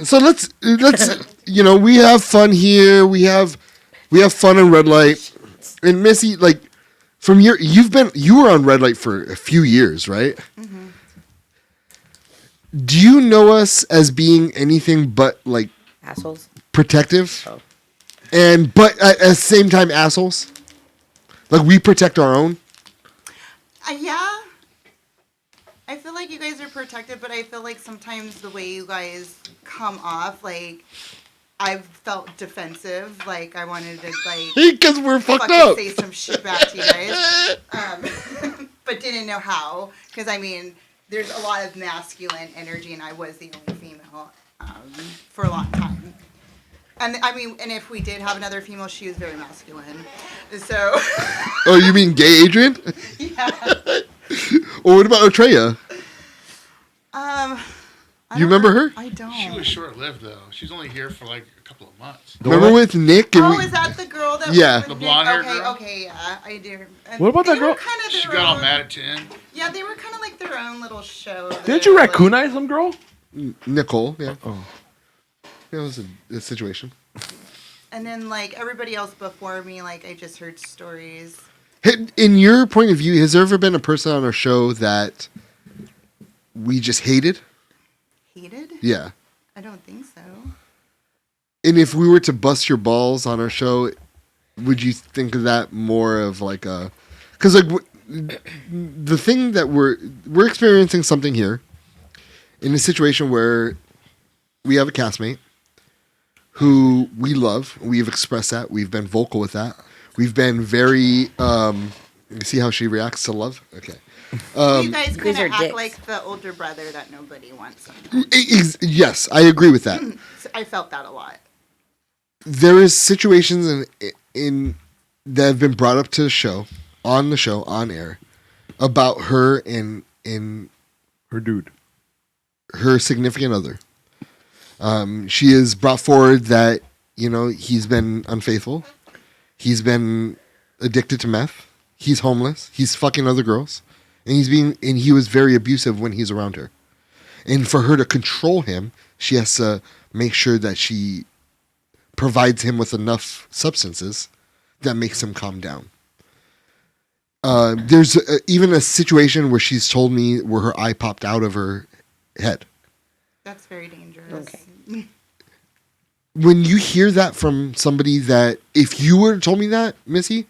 So let's we have fun here. We have fun in Red Light. And Missy, like you were on Red Light for a few years, right? Mm-hmm. Do you know us as being anything but like assholes? Protective? Oh. But at the same time assholes? Like we protect our own? Yeah. I feel like you guys are protected, but I feel like sometimes the way you guys come off, like, I've felt defensive. Like, I wanted to, like... Because we're fucked up. Say some shit back to you guys. But didn't know how. Because, I mean, there's a lot of masculine energy, and I was the only female for a long time. And, I mean, and if we did have another female, she was very masculine. So... Oh, you mean gay Adrian? Yeah. Well, what about Otreya? You remember her? I don't. She was short-lived, though. She's only here for like a couple of months. Remember with Nick? And is that the girl that? Yeah. Was the blonde-haired girl. Okay, yeah, I do. And what about that girl? She got all mad at 10. Yeah, they were kind of like their own little show. Didn't you raccoonize some girl? Nicole, yeah. Oh. It was a situation. And then, like, everybody else before me, like, I just heard stories. In your point of view, has there ever been a person on our show that we just hated? Hated? Yeah. I don't think so. And if we were to bust your balls on our show, would you think of that more of like a... Because, like, the thing that we're experiencing something here in a situation where we have a castmate who we love. We've expressed that. We've been vocal with that. We've been very... see how she reacts to love? Okay. You guys kind of act like the older brother that nobody wants. Yes, I agree with that. I felt that a lot. There is situations in that have been brought up to the show, on air, about her and her dude, her significant other. She has brought forward that he's been unfaithful. He's been addicted to meth. He's homeless. He's fucking other girls. And he was very abusive when he's around her. And for her to control him, she has to make sure that she provides him with enough substances that makes him calm down. There's even a situation where she's told me where her eye popped out of her head. That's very dangerous. Okay. When you hear that from somebody that, if you were to told me that, Missy,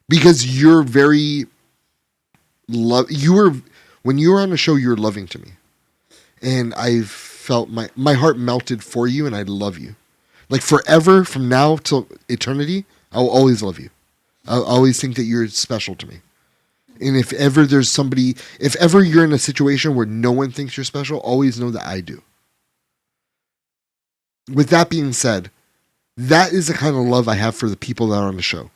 because you're very when you were on the show, you were loving to me, and I felt my heart melted for you, and I love you, like forever from now till eternity. I'll always love you. I'll always think that you're special to me. And if ever you're in a situation where no one thinks you're special, always know that I do. With that being said, that is the kind of love I have for the people that are on the show.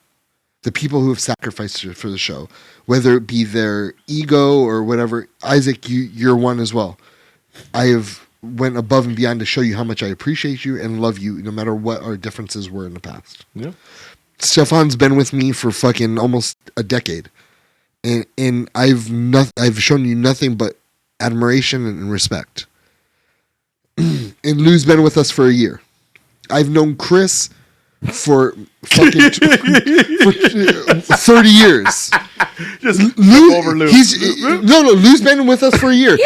The people who have sacrificed for the show, whether it be their ego or whatever. Isaac, you're one as well. I have went above and beyond to show you how much I appreciate you and love you, no matter what our differences were in the past. Yeah. Stefan's been with me for fucking almost a decade, and I've shown you nothing but admiration and respect. And Lou's been with us for a year. I've known Chris for fucking for 30 years. Just Lou over Lou. Lou's been with us for a year. Lou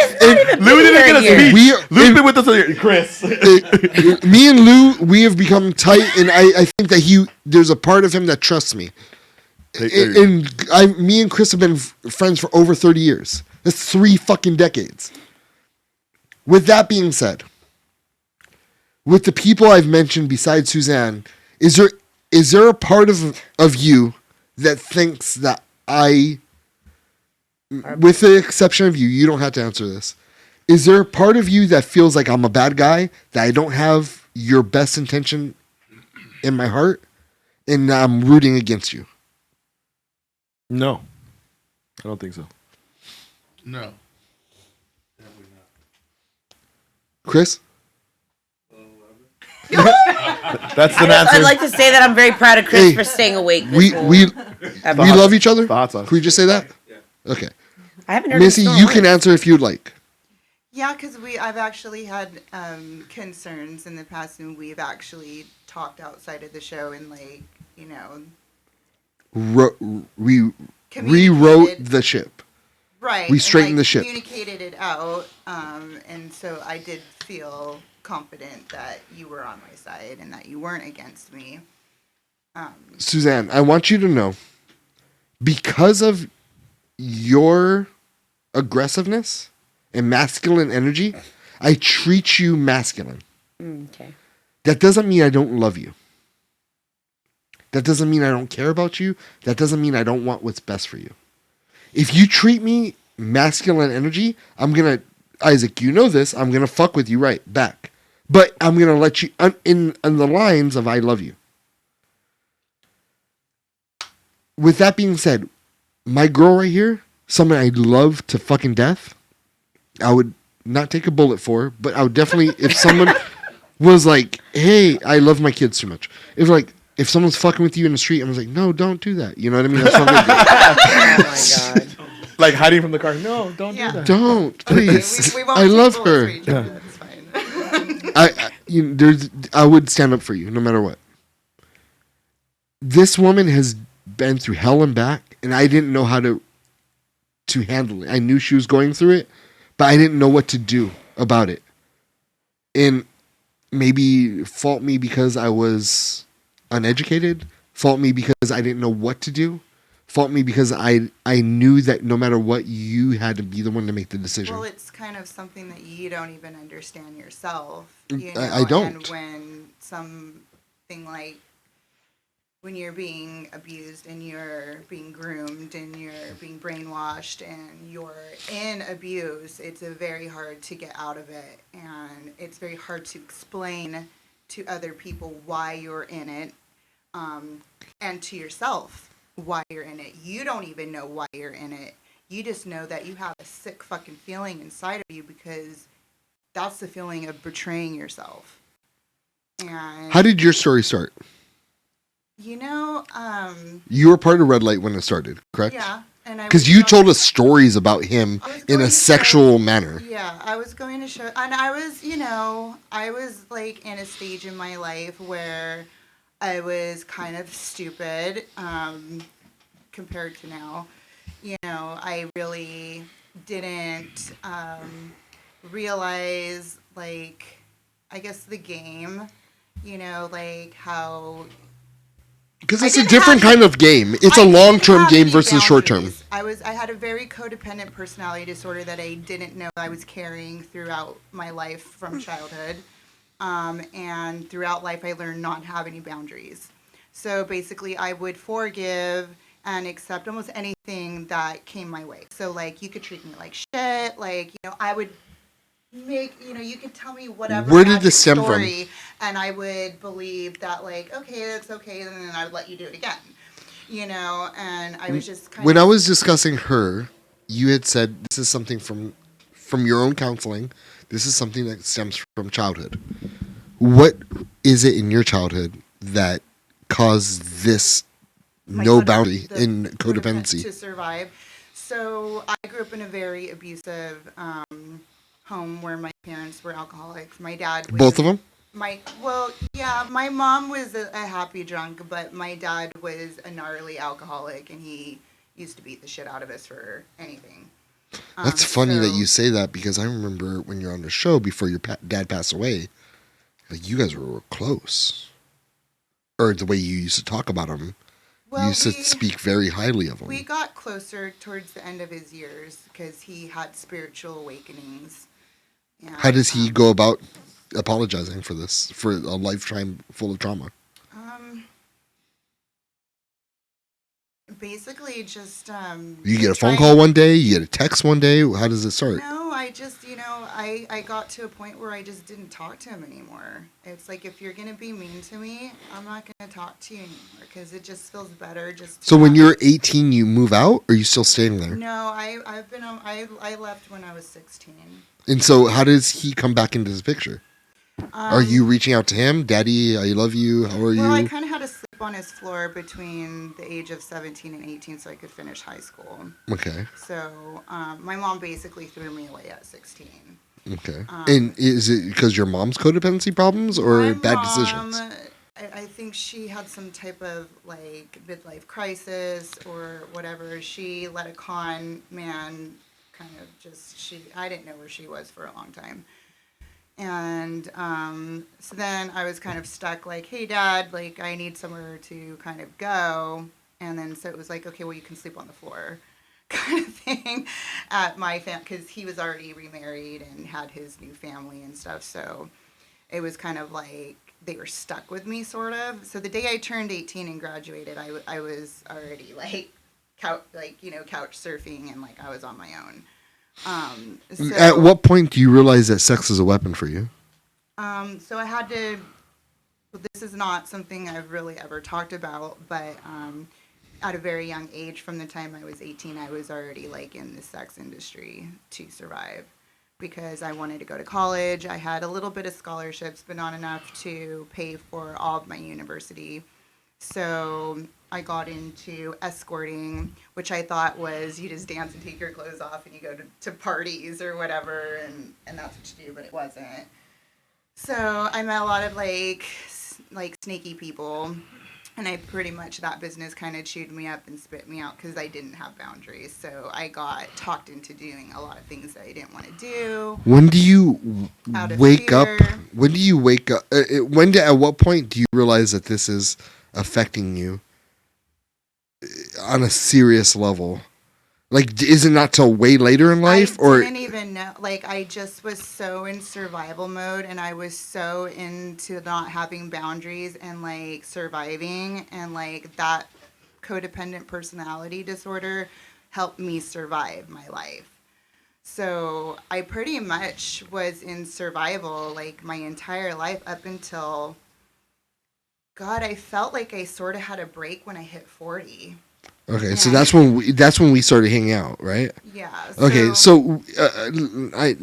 didn't get a speech. Lou's been with us a year. Chris. Me and Lou, we have become tight, and I think that there's a part of him that trusts me. Me and Chris have been friends for over 30 years. That's 3 fucking decades. With that being said, with the people I've mentioned besides Suzanne, is there a part of you that thinks that with the exception of you don't have to answer this, is there a part of you that feels like I'm a bad guy, that I don't have your best intention in my heart, and I'm rooting against you? No. I don't think so. No. Chris? That's the answer. I'd like to say that I'm very proud of Chris for staying awake. We love each other. Thoughts on? Can we just say that? Yeah. Okay. I haven't heard Missy, you can answer if you'd like. Yeah, because I've actually had concerns in the past, and we've actually talked outside of the show and like We rewrote communicated. the ship. Right. We And straightened like the ship. communicated it out. And so I did feel confident that you were on my side and that you weren't against me. Suzanne, I want you to know, because of your aggressiveness and masculine energy, I treat you masculine. Okay. That doesn't mean I don't love you. That doesn't mean I don't care about you. That doesn't mean I don't want what's best for you. If you treat me masculine energy, I'm going to, Isaac, you know this, I'm going to fuck with you right back. But I'm going to let you, in the lines of I love you. With that being said, my girl right here, someone I love to fucking death, I would not take a bullet for, but I would definitely, if someone was like, hey, I love my kids too much. If someone's fucking with you in the street, I was like, no, don't do that. You know what I mean? That's what I'm gonna do. Oh my god. Like hiding from the car. No, don't Yeah. do that. Don't, please. We won't I take love bullets her. for each other, that's fine. I would stand up for you no matter what. This woman has been through hell and back, and I didn't know how to handle it. I knew she was going through it, but I didn't know what to do about it. And maybe fault me because I was uneducated, fault me because I didn't know what to do, fault me because I knew that no matter what, you had to be the one to make the decision. Well, it's kind of something that you don't even understand yourself. I don't. And when something like when you're being abused and you're being groomed and you're being brainwashed and you're in abuse, it's very hard to get out of it. And it's very hard to explain to other people why you're in it, and to yourself why you're in it. You don't even know why you're in it. You just know that you have a sick fucking feeling inside of you because that's the feeling of betraying yourself. And How did your story start? You were part of Red Light when it started, correct? yeah, and Because you told us stories about him in a sexual manner. Yeah, I was going to show, and I was like in a stage in my life where I was kind of stupid, compared to now. I really didn't realize, like, I guess the game, like how. Because I it's a didn't different have- kind of game. It's I a didn't long-term have game any versus short-term. boundaries. I had a very codependent personality disorder that I didn't know I was carrying throughout my life from childhood. And throughout life, I learned not to have any boundaries. So basically, I would forgive and accept almost anything that came my way. So, like, you could treat me like shit. Like, I would make, you could tell me whatever. Where did magic this stem from? story, and I would believe that, like, okay, that's okay, and then I would let you do it again. And I was just kind When of. I was discussing her, you had said this is something from your own counseling. This is something that stems from childhood. What is it in your childhood that caused this my no code- boundary the in codependency? To survive. So I grew up in a very abusive home where my parents were alcoholics. My dad was Both of them? my mom was a happy drunk, but my dad was a gnarly alcoholic, and he used to beat the shit out of us for anything. That's funny that so- you say that because I remember when you're on the show before your dad passed away, like you guys were close. Or the way you used to talk about him, you used to speak very highly of him. We got closer towards the end of his years because he had spiritual awakenings. And, How does he go about apologizing for this, for a lifetime full of trauma? Basically, just You get a phone trying- call one day, you get a text one day. How does it start? No, I just I got to a point where I just didn't talk to him anymore. It's like, if you're gonna be mean to me, I'm not gonna talk to you anymore because it just feels better just. So when you're 18, you move out, or are you still staying there? No, I've been I left when I was 16. And so how does he come back into this picture? Are you reaching out to him? Daddy, I love you. How are Well, I you? kind of had to sleep on his floor between the age of 17 and 18 so I could finish high school. Okay. So my mom basically threw me away at 16. Okay. And is it because your mom's codependency problems or My bad mom, decisions? I think she had some type of like midlife crisis or whatever. She let a con man kind of I didn't know where she was for a long time. And so then I was kind of stuck like, hey, Dad, like I need somewhere to kind of go. And then so it was like, okay, well, you can sleep on the floor kind of thing at my because he was already remarried and had his new family and stuff. So it was kind of like they were stuck with me, sort of. So the day I turned 18 and graduated, I was already like, couch surfing and like I was on my own. So, At what point do you realize that sex is a weapon for you? So I had to. Well, this is not something I've really ever talked about, but at a very young age, from the time I was 18, I was already like in the sex industry to survive because I wanted to go to college. I had a little bit of scholarships, but not enough to pay for all of my university. So I got into escorting, which I thought was you just dance and take your clothes off and you go to parties or whatever, and that's what you do, but it wasn't. So I met a lot of like snaky people, and I pretty much that business kind of chewed me up and spit me out because I didn't have boundaries. So I got talked into doing a lot of things that I didn't want to do. When do you Out of wake up? fear. When do you wake up? At what point do you realize that this is affecting you on a serious level? Like, is it not till way later in life, I didn't even know. Like, I just was so in survival mode, and I was so into not having boundaries and like surviving, and like that codependent personality disorder helped me survive my life. So I pretty much was in survival like my entire life up until God. I felt like I sort of had a break when I hit 40. Okay, so Yeah. that's when we started hanging out, right? Yeah. Okay, so I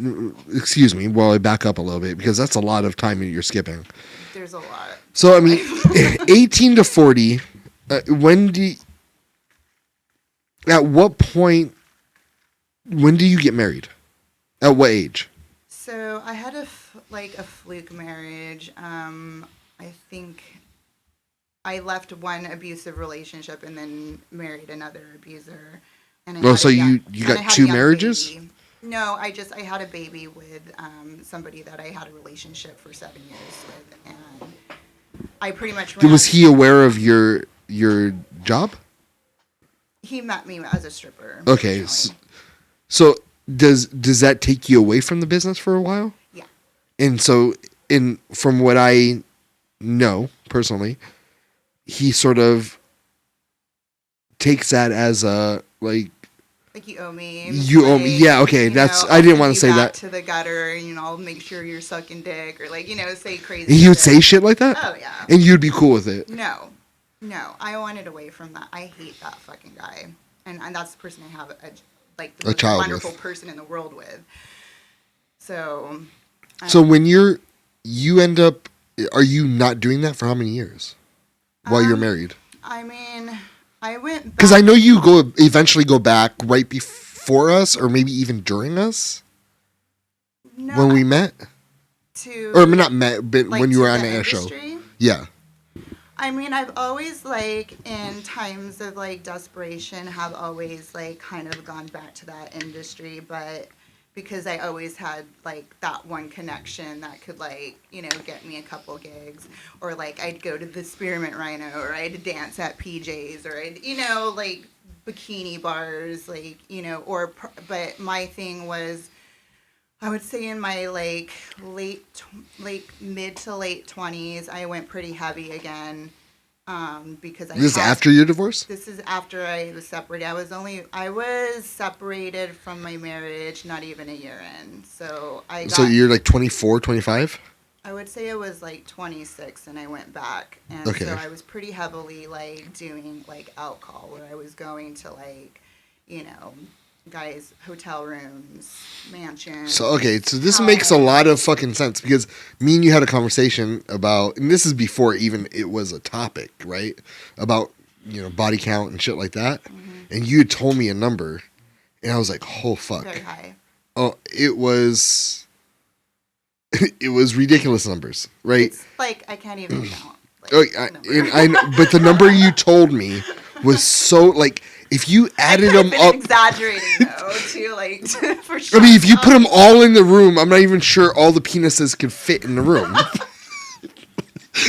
excuse me while I back up a little bit because that's a lot of time you're skipping. There's a lot. So I mean, 18 to 40. At what point? When do you get married? At what age? So I had a fluke marriage. I think I left one abusive relationship and then married another abuser. And I had So a young- you and I got had a two young marriages? baby. No, I had a baby with somebody that I had a relationship for 7 years with, and I pretty much ran. Was he aware of your job? He met me as a stripper. Okay, originally. so does that take you away from the business for a while? Yeah. And so, from what I know personally, he sort of takes that as a like you owe me. you owe me. Yeah, okay. I didn't want to say that. To the gutter, and I'll make sure you're sucking dick, or say crazy. He would shit. say shit like that. Oh yeah. And you'd be cool with it. No, I wanted away from that. I hate that fucking guy, and that's the person I have the most child wonderful with. person in the world with. So. So when you end up, are you not doing that for how many years while you're married? I mean, I went Because I know you eventually go back right before us, or maybe even during us when we met, or not met, but when you were on a show. Yeah. I mean, I've always in times of desperation, have always kind of gone back to that industry, but because I always had that one connection that could get me a couple gigs, or I'd go to the Spearmint Rhino, or I'd dance at PJ's, or I'd bikini bars, but my thing was, I would say in my mid to late 20s, I went pretty heavy again, because This is after your divorce? This is after I was separated. I was separated from my marriage not even a year in. So So you're 24, 25? I would say it was 26, and I went back, and Okay. so I was pretty heavily doing alcohol, where I was going to guys' hotel rooms, mansions. So this makes a lot of fucking sense because me and you had a conversation about, and this is before even it was a topic, right? About body count and shit like that, and you had told me a number, and I was like, oh fuck, Very high. oh it was it was ridiculous numbers, right? It's like I can't even count. Like, Oh, number. but the number you told me was so like if you added them up. Exaggerating though, too, like for sure. I mean, if you put them all in the room, I'm not even sure all the penises could fit in the room.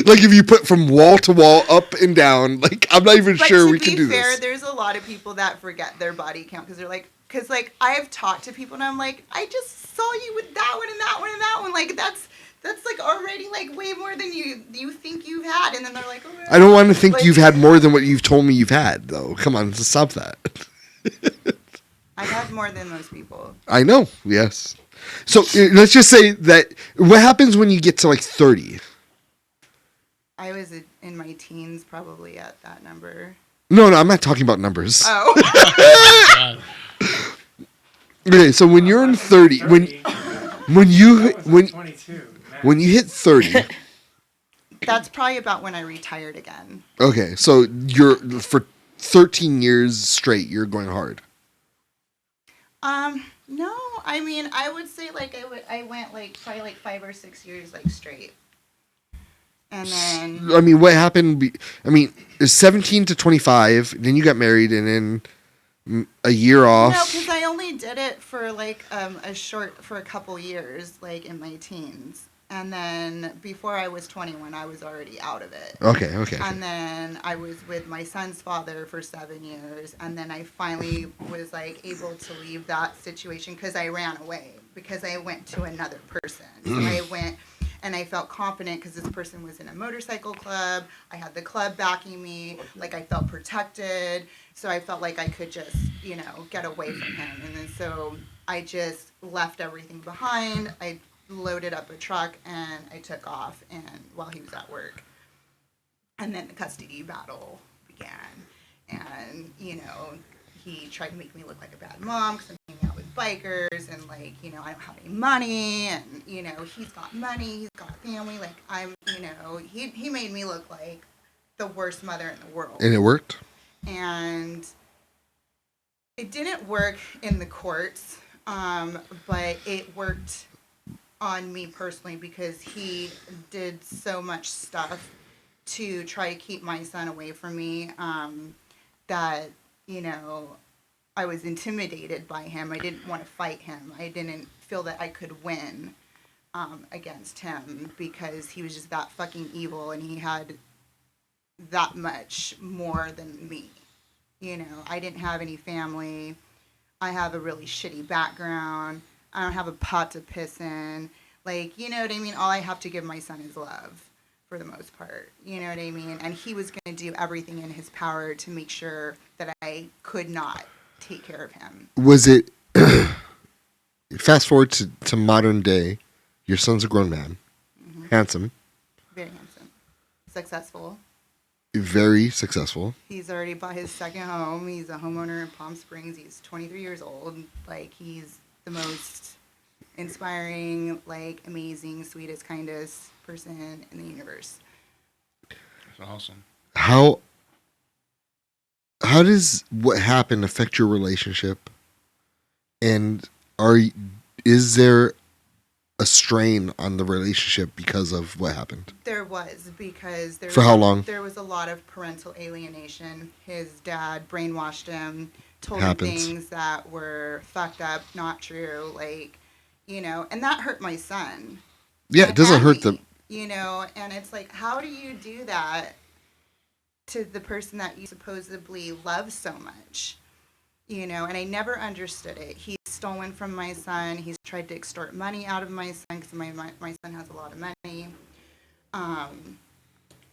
Like if you put from wall to wall, up and down, like I'm not even sure we can do this. To be fair, there's a lot of people that forget their body count because they're like, I've talked to people and I'm like, I just saw you with that one and that one and that one, like that's like already like way more than you think you've had, and then they're like, oh, I don't want to think like, you've had more than what you've told me you've had, though. Come on, stop that. I've had more than most people. I know, yes. So let's just say that what happens when you get to like 30? I was in my teens probably at that number. No, I'm not talking about numbers. Oh. Okay, so when you're in 30, when you 22. when you hit 30, That's probably about when I retired again. okay, so you're for 13 years straight, you're going hard. No, I mean, I would say like I went like probably like 5 or 6 years like straight. And then I mean, what happened? I mean, it's 17 to 25, then you got married, and then a year off. no, because I only did it for like for a couple years, like in my teens. And then before I was 21, I was already out of it. Okay. And then I was with my son's father for 7 years. And then I finally was like able to leave that situation because I ran away, because I went to another person. So I went and I felt confident because this person was in a motorcycle club. I had the club backing me. Like I felt protected. So I felt like I could just, get away from him. And then so I just left everything behind. I loaded up a truck and I took off, and while he was at work. And then the custody battle began. And, he tried to make me look like a bad mom because I'm hanging out with bikers and, like, I don't have any money. And, he's got money, he's got a family. Like, he made me look like the worst mother in the world. And it worked? And it didn't work in the courts, but it worked on me personally because he did so much stuff to try to keep my son away from me, that, I was intimidated by him. I didn't want to fight him. I didn't feel that I could win against him because he was just that fucking evil, and he had that much more than me. I didn't have any family. I have a really shitty background. I don't have a pot to piss in. Like, you know what I mean? All I have to give my son is love, for the most part. You know what I mean? And he was going to do everything in his power to make sure that I could not take care of him. Was it... Fast forward to modern day. Your son's a grown man. Mm-hmm. Handsome. Very handsome. Successful. Very successful. He's already bought his second home. He's a homeowner in Palm Springs. He's 23 years old. Like, he's the most inspiring, like, amazing, sweetest, kindest person in the universe. That's awesome. How does what happened affect your relationship? And is there a strain on the relationship because of what happened? There was, because For how long? There was a lot of parental alienation. His dad brainwashed him, told Happens. him things that were fucked up, not true, like, and that hurt my son. Yeah, it doesn't hurt me, them. And it's like, how do you do that to the person that you supposedly love so much? And I never understood it. He's stolen from my son. He's tried to extort money out of my son because my son has a lot of money.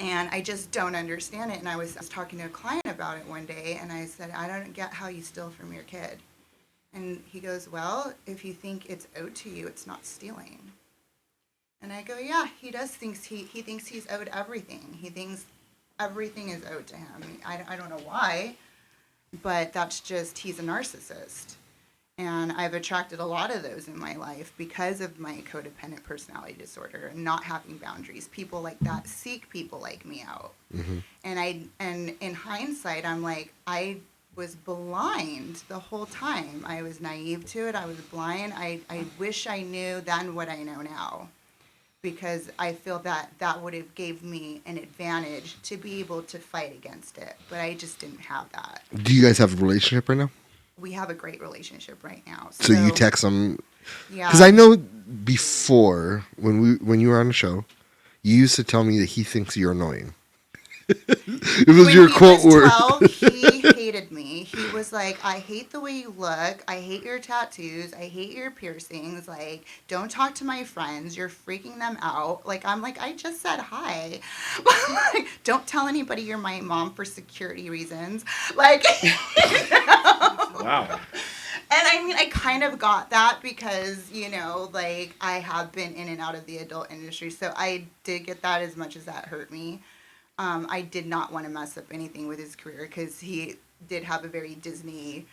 And I just don't understand it. And I was talking to a client about it one day, and I said, I don't get how you steal from your kid. And he goes, well, if you think it's owed to you, it's not stealing. And I go, yeah, he does think he thinks he's owed everything. He thinks everything is owed to him. I don't know why, but that's just, he's a narcissist. And I've attracted a lot of those in my life because of my codependent personality disorder and not having boundaries. People like that seek people like me out. Mm-hmm. And in hindsight, I'm like, I was blind the whole time. I was naive to it. I was blind. I wish I knew then what I know now. because I feel that that would have gave me an advantage to be able to fight against it. But I just didn't have that. Do you guys have a relationship right now? We have a great relationship right now. So you text him? Yeah. Because I know before, when you were on the show, you used to tell me that he thinks you're annoying. It was when your he quote was word. 12, he hated me. He was like, I hate the way you look. I hate your tattoos. I hate your piercings. Like, don't talk to my friends. You're freaking them out. Like, I'm like, I just said hi. Like, don't tell anybody you're my mom for security reasons. Like, Wow. And I mean, I kind of got that because, you know, like, I have been in and out of the adult industry. So I did get that as much as that hurt me. I did not want to mess up anything with his career because he did have a very Disney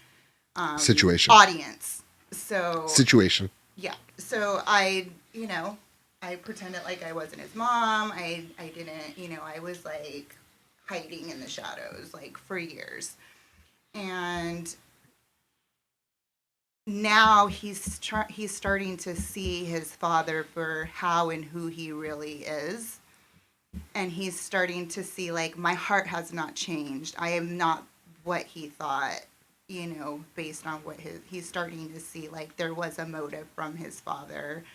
Situation. audience. So Situation. yeah. So I, you know, I pretended like I wasn't his mom. I didn't, you know, I was like hiding in the shadows like for years. And now he's starting to see his father for how and who he really is. And he's starting to see, like, my heart has not changed. I am not what he thought, you know, based on what he's starting to see, like, there was a motive from his father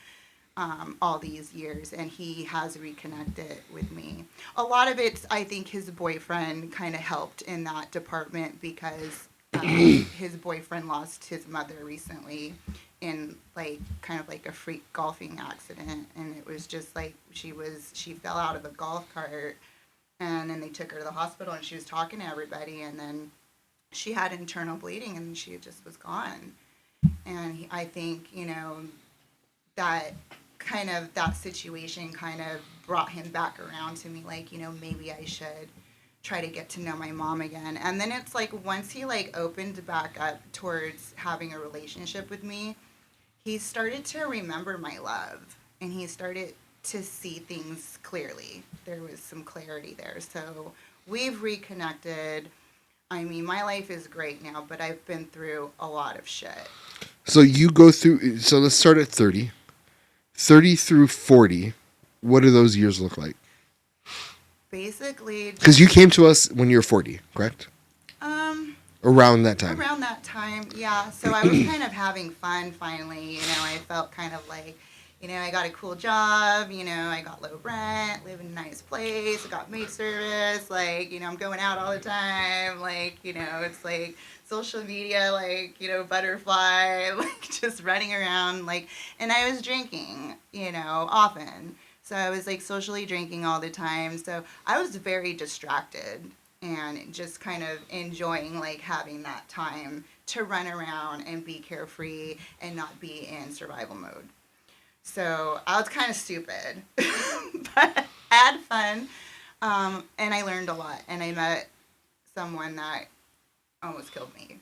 all these years, and he has reconnected with me. A lot of it, I think his boyfriend kind of helped in that department because his boyfriend lost his mother recently in like kind of like a freak golfing accident, and it was just like she fell out of a golf cart, and then they took her to the hospital, and she was talking to everybody, and then she had internal bleeding, and she just was gone. And I think, you know, that kind of that situation kind of brought him back around to me, like, you know, maybe I should try to get to know my mom again. And then it's like once he like opened back up towards having a relationship with me, he started to remember my love, and he started to see things clearly. There was some clarity there. So we've reconnected. I mean, my life is great now, but I've been through a lot of shit. So you go through, so let's start at 30. 30 through 40, what do those years look like? Basically, Because you came to us when you were 40, correct? Around that time. Around that time, yeah. So I was kind of having fun finally. You know, I felt kind of like, you know, I got a cool job. You know, I got low rent, live in a nice place. I got maid service. Like, you know, I'm going out all the time. Like, you know, it's like social media, like, you know, butterfly, like just running around. Like, and I was drinking, you know, often. So I was like socially drinking all the time. So I was very distracted and just kind of enjoying like having that time to run around and be carefree and not be in survival mode. So I was kind of stupid, but I had fun, and I learned a lot, and I met someone that almost killed me.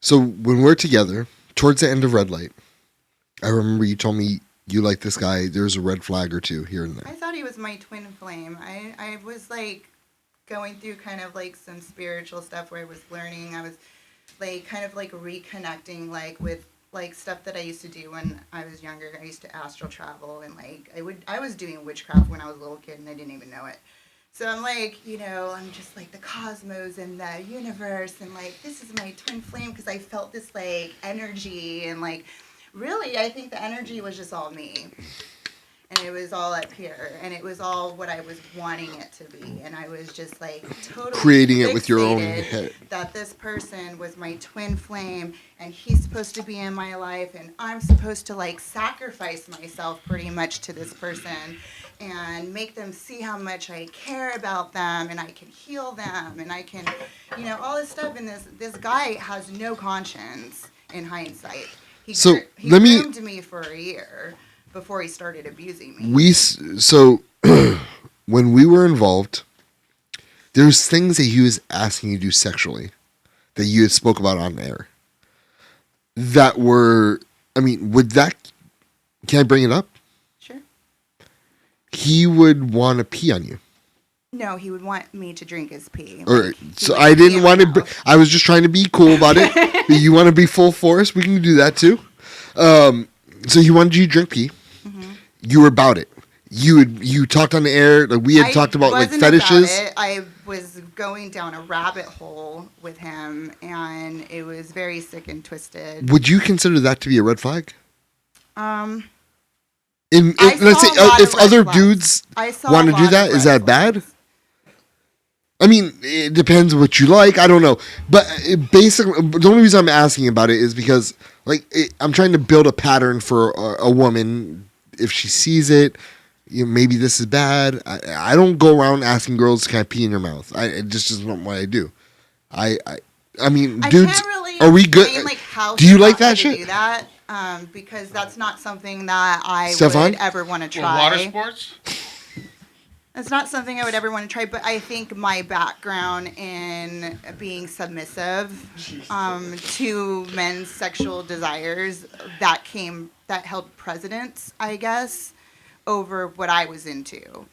So when we're together, towards the end of Red Light, I remember you told me you like this guy. There's a red flag or two here and there. I thought he was my twin flame. I was like going through kind of like some spiritual stuff where I was learning. I was like kind of like reconnecting like with like stuff that I used to do when I was younger. I used to astral travel, and like I was doing witchcraft when I was a little kid and I didn't even know it. So I'm like, you know, I'm just like the cosmos and the universe, and like this is my twin flame because I felt this like energy, and like really I think the energy was just all me. And it was all up here, and it was all what I was wanting it to be, and I was just like totally Creating it with your own fixated head. that this person was my twin flame, and he's supposed to be in my life, and I'm supposed to like sacrifice myself pretty much to this person, and make them see how much I care about them, and I can heal them, and I can, you know, all this stuff. And this guy has no conscience in hindsight. He groomed me for a year before he started abusing me. So when we were involved, there's things that he was asking you to do sexually that you had spoke about on air that were, I mean, can I bring it up? Sure. He would want to pee on you. No, he would want me to drink his pee. So I didn't want to, I was just trying to be cool about it. But you want to be full force? We can do that too. So he wanted you to drink pee. Mm-hmm. You were about it. you talked on the air, like we had talked about like wasn't fetishes. About it. I was going down a rabbit hole with him, and it was very sick and twisted. Would you consider that to be a red flag? I Let's say saw a lot if of red other flags. dudes I saw want a to do lot that, of is red that bad? flags. I mean, it depends what you like. I don't know, but basically, the only reason I'm asking about it is because, like, I'm trying to build a pattern for a woman. If she sees it, maybe this is bad. I don't go around asking girls, "Can I pee in your mouth?" It just is not what I do. I mean, I dudes, can't really are we good? explain, like, how Do you she like got me that to shit? do that, because that's not something that I Stefan? would ever want to Well, try. water sports? It's not something I would ever want to try, but I think my background in being submissive to men's sexual desires that held precedence, I guess, over what I was into.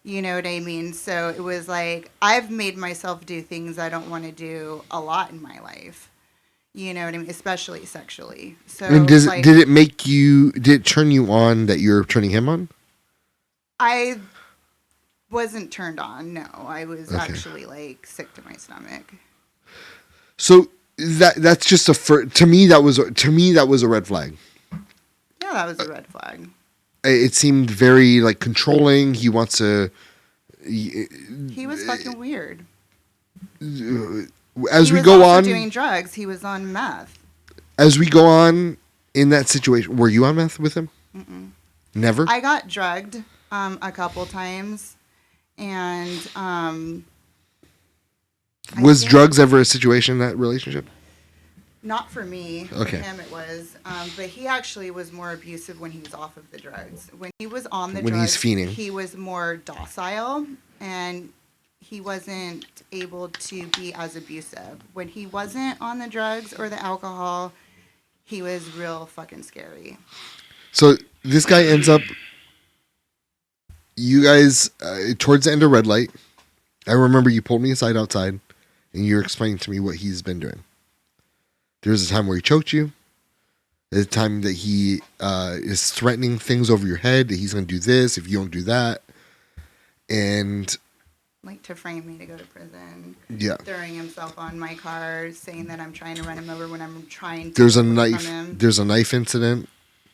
You know what I mean? So it was like I've made myself do things I don't want to do a lot in my life. You know what I mean? Especially sexually. So And like, did it turn you on that you're turning him on? I wasn't turned on. No, I was Okay. actually like sick to my stomach. So that's just to me that was a red flag. Yeah, that was a red flag. It seemed very like controlling. He wants to. He was fucking weird. As He we was go also on, doing drugs. He was on meth. as we go on in that situation, were you on meth with him? Never. I got drugged a couple times, and Was think- drugs ever a situation in that relationship? not for me. Okay. For him, it was. But he actually was more abusive when he was off of the drugs. When he was on the When he's drugs, fiending. he was more docile, and he wasn't able to be as abusive. When he wasn't on the drugs or the alcohol, he was real fucking scary. So this guy ends up. You guys, towards the end of red light, I remember you pulled me aside outside, and you were explaining to me what he's been doing. There was a time where he choked you. There's a time that he is threatening things over your head, that he's going to do this if you don't do that. And Like to frame me to go to prison. yeah, Throwing himself on my car, saying that I'm trying to run him over when I'm trying to there's a get away knife. from him. There's a knife incident.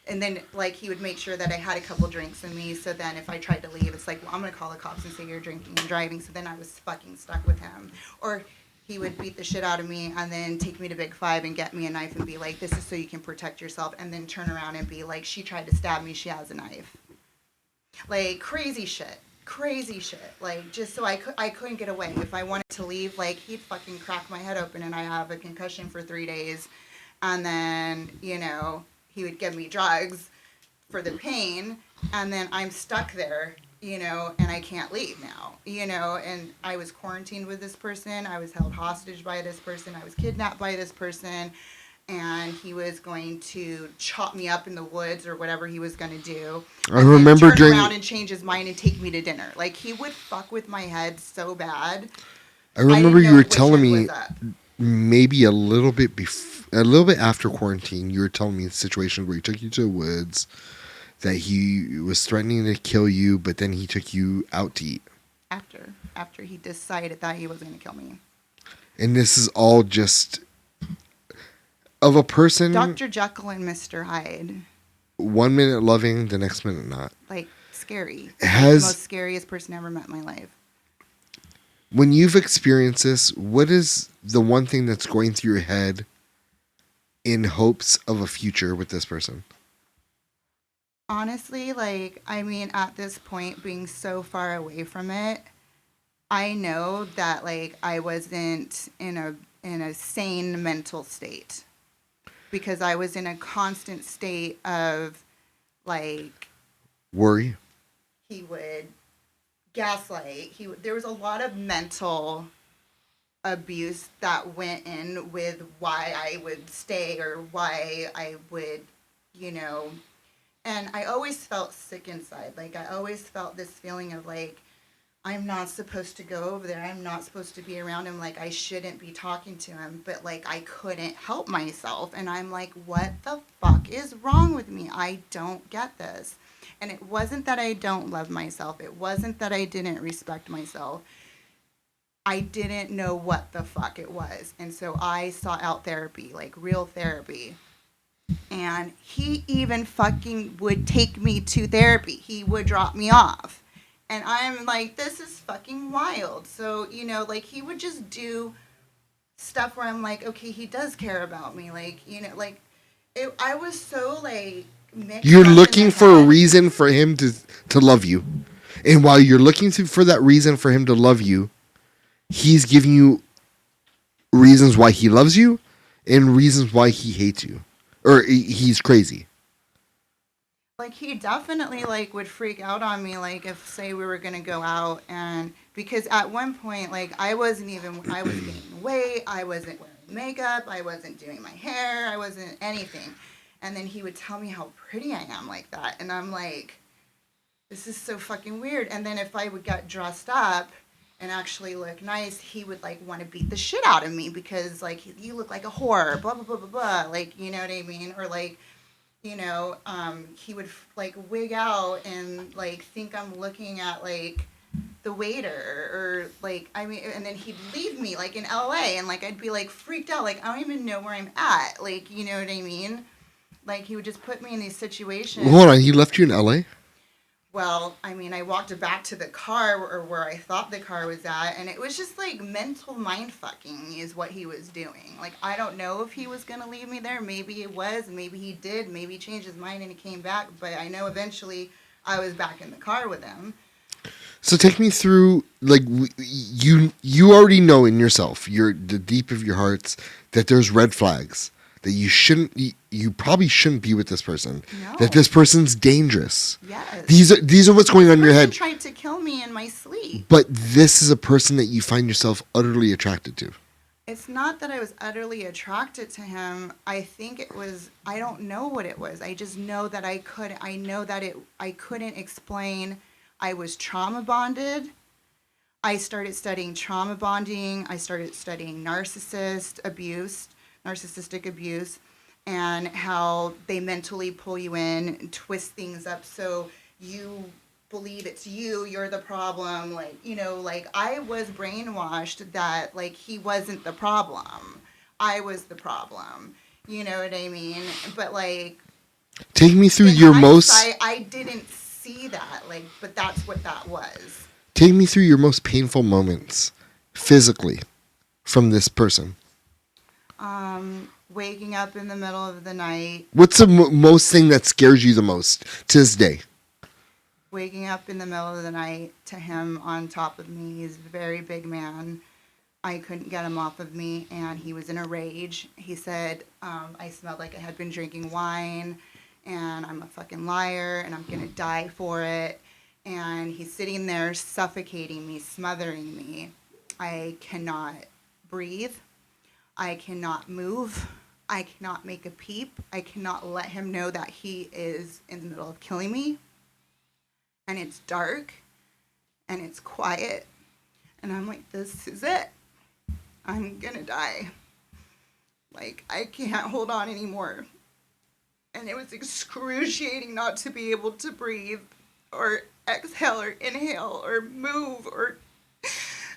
And then, like, he would make sure that I had a couple drinks in me. So then, if I tried to leave, it's like, well, I'm gonna call the cops and say you're drinking and driving. So then, I was fucking stuck with him. Or he would beat the shit out of me and then take me to Big Five and get me a knife and be like, "This is so you can protect yourself." And then turn around and be like, "She tried to stab me. She has a knife." Like crazy shit. Crazy shit. Like just so I couldn't get away. If I wanted to leave, like he'd fucking crack my head open and I have a concussion for 3 days. And then, he would give me drugs for the pain, and then I'm stuck there, and I can't leave now, and I was quarantined with this person, I was held hostage by this person, I was kidnapped by this person, and he was going to chop me up in the woods or whatever he was going to do. I and remember then turn during- around and change his mind and take me to dinner. Like, he would fuck with my head so bad. I remember didn't you know were which telling end me was up. maybe a little bit after quarantine, you were telling me situations where he took you to the woods, that he was threatening to kill you, but then he took you out to eat. After he decided that he was going to kill me. And this is all just of a person, Dr. Jekyll and Mr. Hyde. 1 minute loving, the next minute not. Like, scary. Has- The most scariest person I ever met in my life. When you've experienced this, what is the one thing that's going through your head in hopes of a future with this person? Honestly, at this point, being so far away from it, I know that, I wasn't in a sane mental state. Because I was in a constant state of, Worry? he would gaslight. There was a lot of mental abuse that went in with why I would stay or why I would, and I always felt sick inside. I always felt this feeling of I'm not supposed to go over there. I'm not supposed to be around him. I shouldn't be talking to him. But I couldn't help myself. And I'm like, what the fuck is wrong with me? I don't get this. And it wasn't that I don't love myself. It wasn't that I didn't respect myself. I didn't know what the fuck it was. And so I sought out therapy, like real therapy. And he even fucking would take me to therapy. He would drop me off. And I'm like, this is fucking wild. So, you know, like he would just do stuff where I'm like, okay, he does care about me. Like, you know, like I was so like mixed You're up in looking the for a head. reason for him to love you. And while you're looking for that reason for him to love you, he's giving you reasons why he loves you and reasons why he hates you. Or he's crazy. Like he definitely like would freak out on me, like if say we were gonna go out, and because at one point like I was gaining weight, I wasn't wearing makeup, I wasn't doing my hair, I wasn't anything. And then he would tell me how pretty I am like that. And I'm like, this is so fucking weird. And then if I would get dressed up and actually look nice, he would like want to beat the shit out of me because like you look like a whore, blah blah blah blah blah. Like, you know what I mean? Or like, you know, he would like wig out and like think I'm looking at like the waiter or like, I mean, and then he'd leave me like in LA and like I'd be like freaked out, like I don't even know where I'm at, like, you know what I mean? Like he would just put me in these situations. Hold on, he left you in LA? Well, I mean, I walked back to the car or where I thought the car was at, and it was just like mental mind fucking is what he was doing. Like, I don't know if he was going to leave me there. Maybe it was. Maybe he did. Maybe he changed his mind and he came back. But I know eventually I was back in the car with him. So take me through, like, you already know in yourself, the deep of your hearts, that there's red flags. That you probably shouldn't be with this person. No. That this person's dangerous. Yes. These are what's going on in your head. He tried to kill me in my sleep. But this is a person that you find yourself utterly attracted to. It's not that I was utterly attracted to him. I think it was, I don't know what it was. I just know that I couldn't explain. I was trauma bonded. I started studying trauma bonding. I started studying narcissistic abuse, and how they mentally pull you in and twist things up so you believe it's you're the problem. Like, you know, like I was brainwashed that like he wasn't the problem. I was the problem. You know what I mean? But like, take me through in your hindsight, I didn't see that, like, but that's what that was. Take me through your most painful moments physically from this person. Waking up in the middle of the night. What's the most thing that scares you the most to this day? Waking up in the middle of the night to him on top of me. He's a very big man. I couldn't get him off of me, and he was in a rage. He said I smelled like I had been drinking wine, and I'm a fucking liar, and I'm going to die for it. And he's sitting there suffocating me, smothering me. I cannot breathe. I cannot move. I cannot make a peep. I cannot let him know that he is in the middle of killing me. And it's dark. And it's quiet. And I'm like, this is it. I'm gonna die. Like, I can't hold on anymore. And it was excruciating not to be able to breathe or exhale or inhale or move or...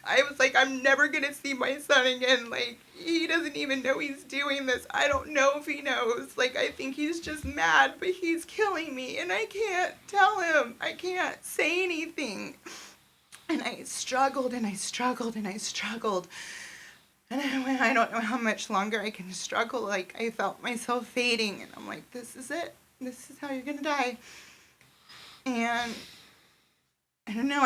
I was like, I'm never going to see my son again. Like, he doesn't even know he's doing this. I don't know if he knows. Like, I think he's just mad, but he's killing me. And I can't tell him. I can't say anything. And I struggled and I struggled and I struggled. And I went, I don't know how much longer I can struggle. Like, I felt myself fading. And I'm like, this is it. This is how you're going to die. And I don't know.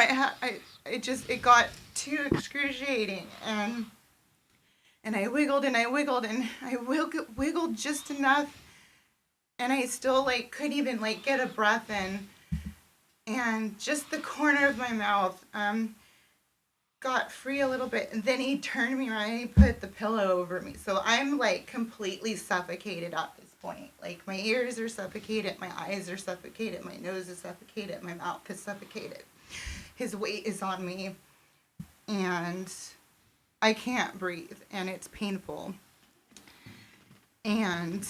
It got too excruciating, and I wiggled and I wiggled and I wiggled just enough, and I still like couldn't even like get a breath in, and just the corner of my mouth got free a little bit, and then he turned me around and he put the pillow over me, so I'm like completely suffocated at this point. Like my ears are suffocated, my eyes are suffocated, my nose is suffocated, my mouth is suffocated. His weight is on me, and I can't breathe, and it's painful. And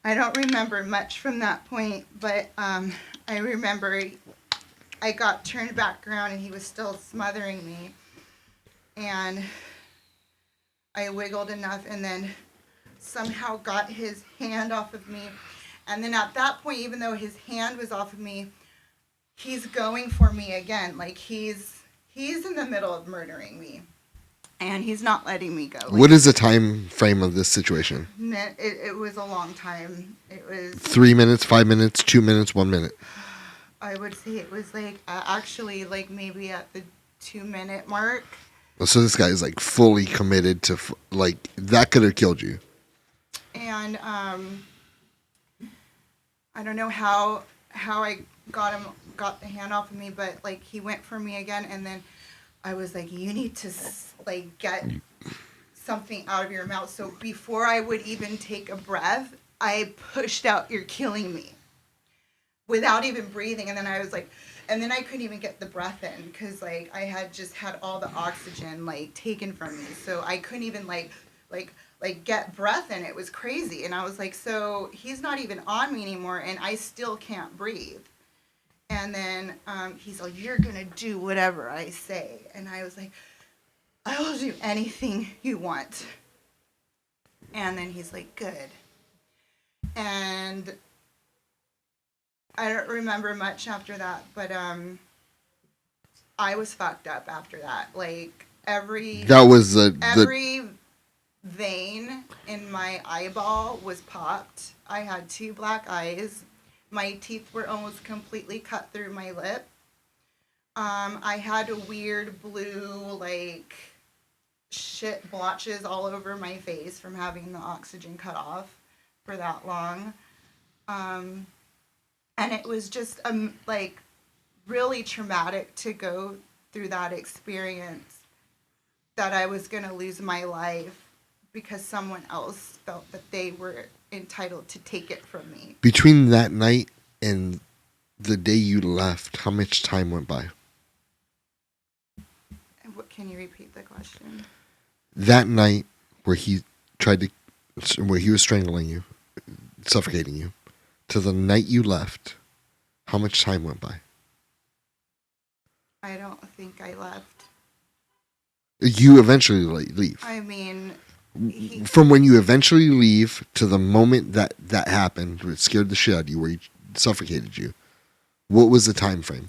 I don't remember much from that point, but I remember I got turned back around and he was still smothering me. And I wiggled enough and then somehow got his hand off of me. And then at that point, even though his hand was off of me, he's going for me again. Like he's in the middle of murdering me. And he's not letting me go. Like, What is the time frame of this situation? it was a long time. It was 3 minutes, 5 minutes, 2 minutes, 1 minute. I would say it was like actually like maybe at the 2 minute mark. So this guy is like fully committed to like that could have killed you. And I don't know how I got the hand off of me, but like he went for me again, and then I was like, you need to like get something out of your mouth. So before I would even take a breath, I pushed out, "You're killing me," without even breathing. And then I was like, and then I couldn't even get the breath in because like I had just had all the oxygen like taken from me, so I couldn't even like get breath in. It was crazy. And I was like, so he's not even on me anymore, and I still can't breathe. And then he's like, "You're gonna do whatever I say." And I was like, "I will do anything you want." And then he's like, "Good." And I don't remember much after that, but I was fucked up after that. Like every vein in my eyeball was popped. I had 2 black eyes. My teeth were almost completely cut through my lip. I had a weird blue like shit blotches all over my face from having the oxygen cut off for that long. And it was just like really traumatic to go through that experience, that I was going to lose my life because someone else felt that they were entitled to take it from me. Between that night and the day you left, how much time went by? What, can you repeat the question? That night where he was strangling you, suffocating you, to the night you left, how much time went by? I don't think I left. You eventually leave. I mean, From when you eventually leave to the moment that happened, it scared the shit out of you, where he suffocated you. What was the time frame?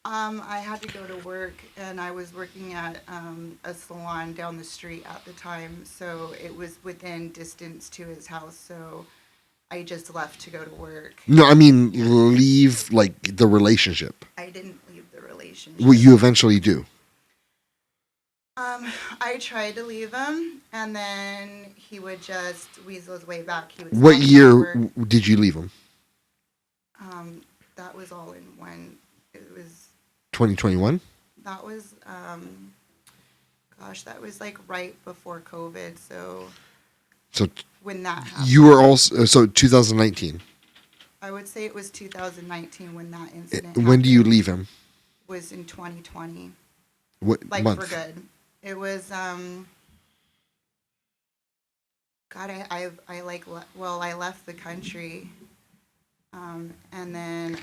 I had to go to work, and I was working at a salon down the street at the time, so it was within distance to his house, so I just left to go to work. No, I mean leave like the relationship. I didn't leave the relationship. What you eventually do. I tried to leave him, and then he would just weasel his way back. He would What stop at year work. did you leave him? That was all in one. It was 2021? that was gosh, that was like right before COVID. So when that happened, you were also 2019. I would say it was 2019 when that incident. When do you happened. leave him? Was in 2020. What Like month? for good. It was God, I left the country, and then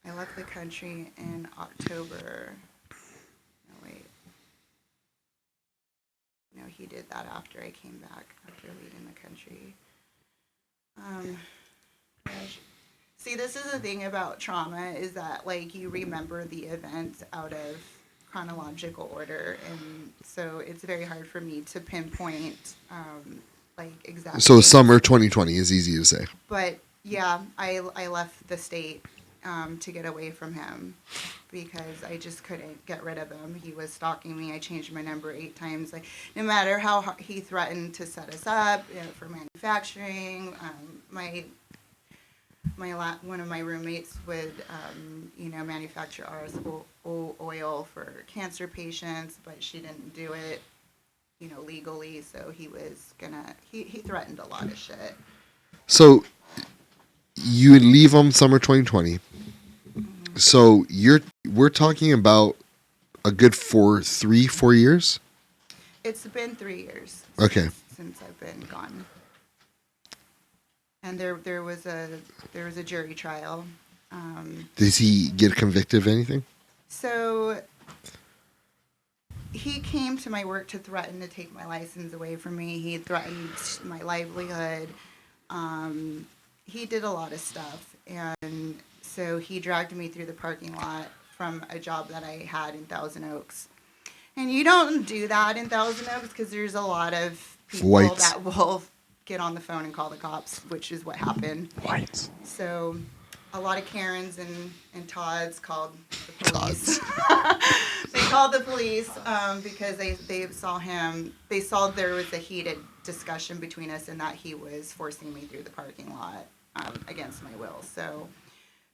I left the country in October. No, wait. No, he did that after I came back, after leaving the country. Gosh. See, this is the thing about trauma, is that like you remember the events out of chronological order, and so it's very hard for me to pinpoint like exactly. So summer 2020 is easy to say. But yeah, I left the state to get away from him because I just couldn't get rid of him. He was stalking me. I changed my number 8 times. Like no matter how he threatened to set us up, for manufacturing, one of my roommates would, manufacture RS oil for cancer patients, but she didn't do it, legally. So he threatened a lot of shit. So you leave him summer 2020. Mm-hmm. So we're talking about a good 4 years? It's been 3 years. Okay. Since I've been gone. and there was a jury trial. Does he get convicted of anything? So he came to my work to threaten to take my license away from me. He threatened my livelihood. He did a lot of stuff, and so he dragged me through the parking lot from a job that I had in Thousand Oaks. And you don't do that in Thousand Oaks because there's a lot of people Whites. that will get on the phone and call the cops, which is what happened. Whites. So a lot of Karens and Todds called the police. They called the police because they saw him. They saw there was a heated discussion between us and that he was forcing me through the parking lot against my will. So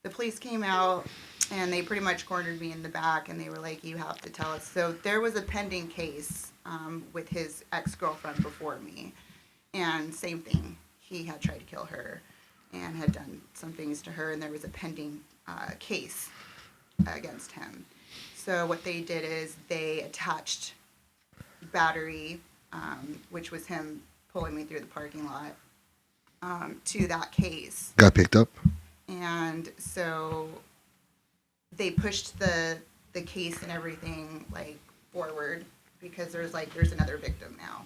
the police came out and they pretty much cornered me in the back and they were like, you have to tell us. So there was a pending case with his ex-girlfriend before me. And same thing. He had tried to kill her and had done some things to her, and there was a pending case against him. So what they did is they attached battery, which was him pulling me through the parking lot, to that case. Got picked up? And so they pushed the case and everything like forward because there's another victim now.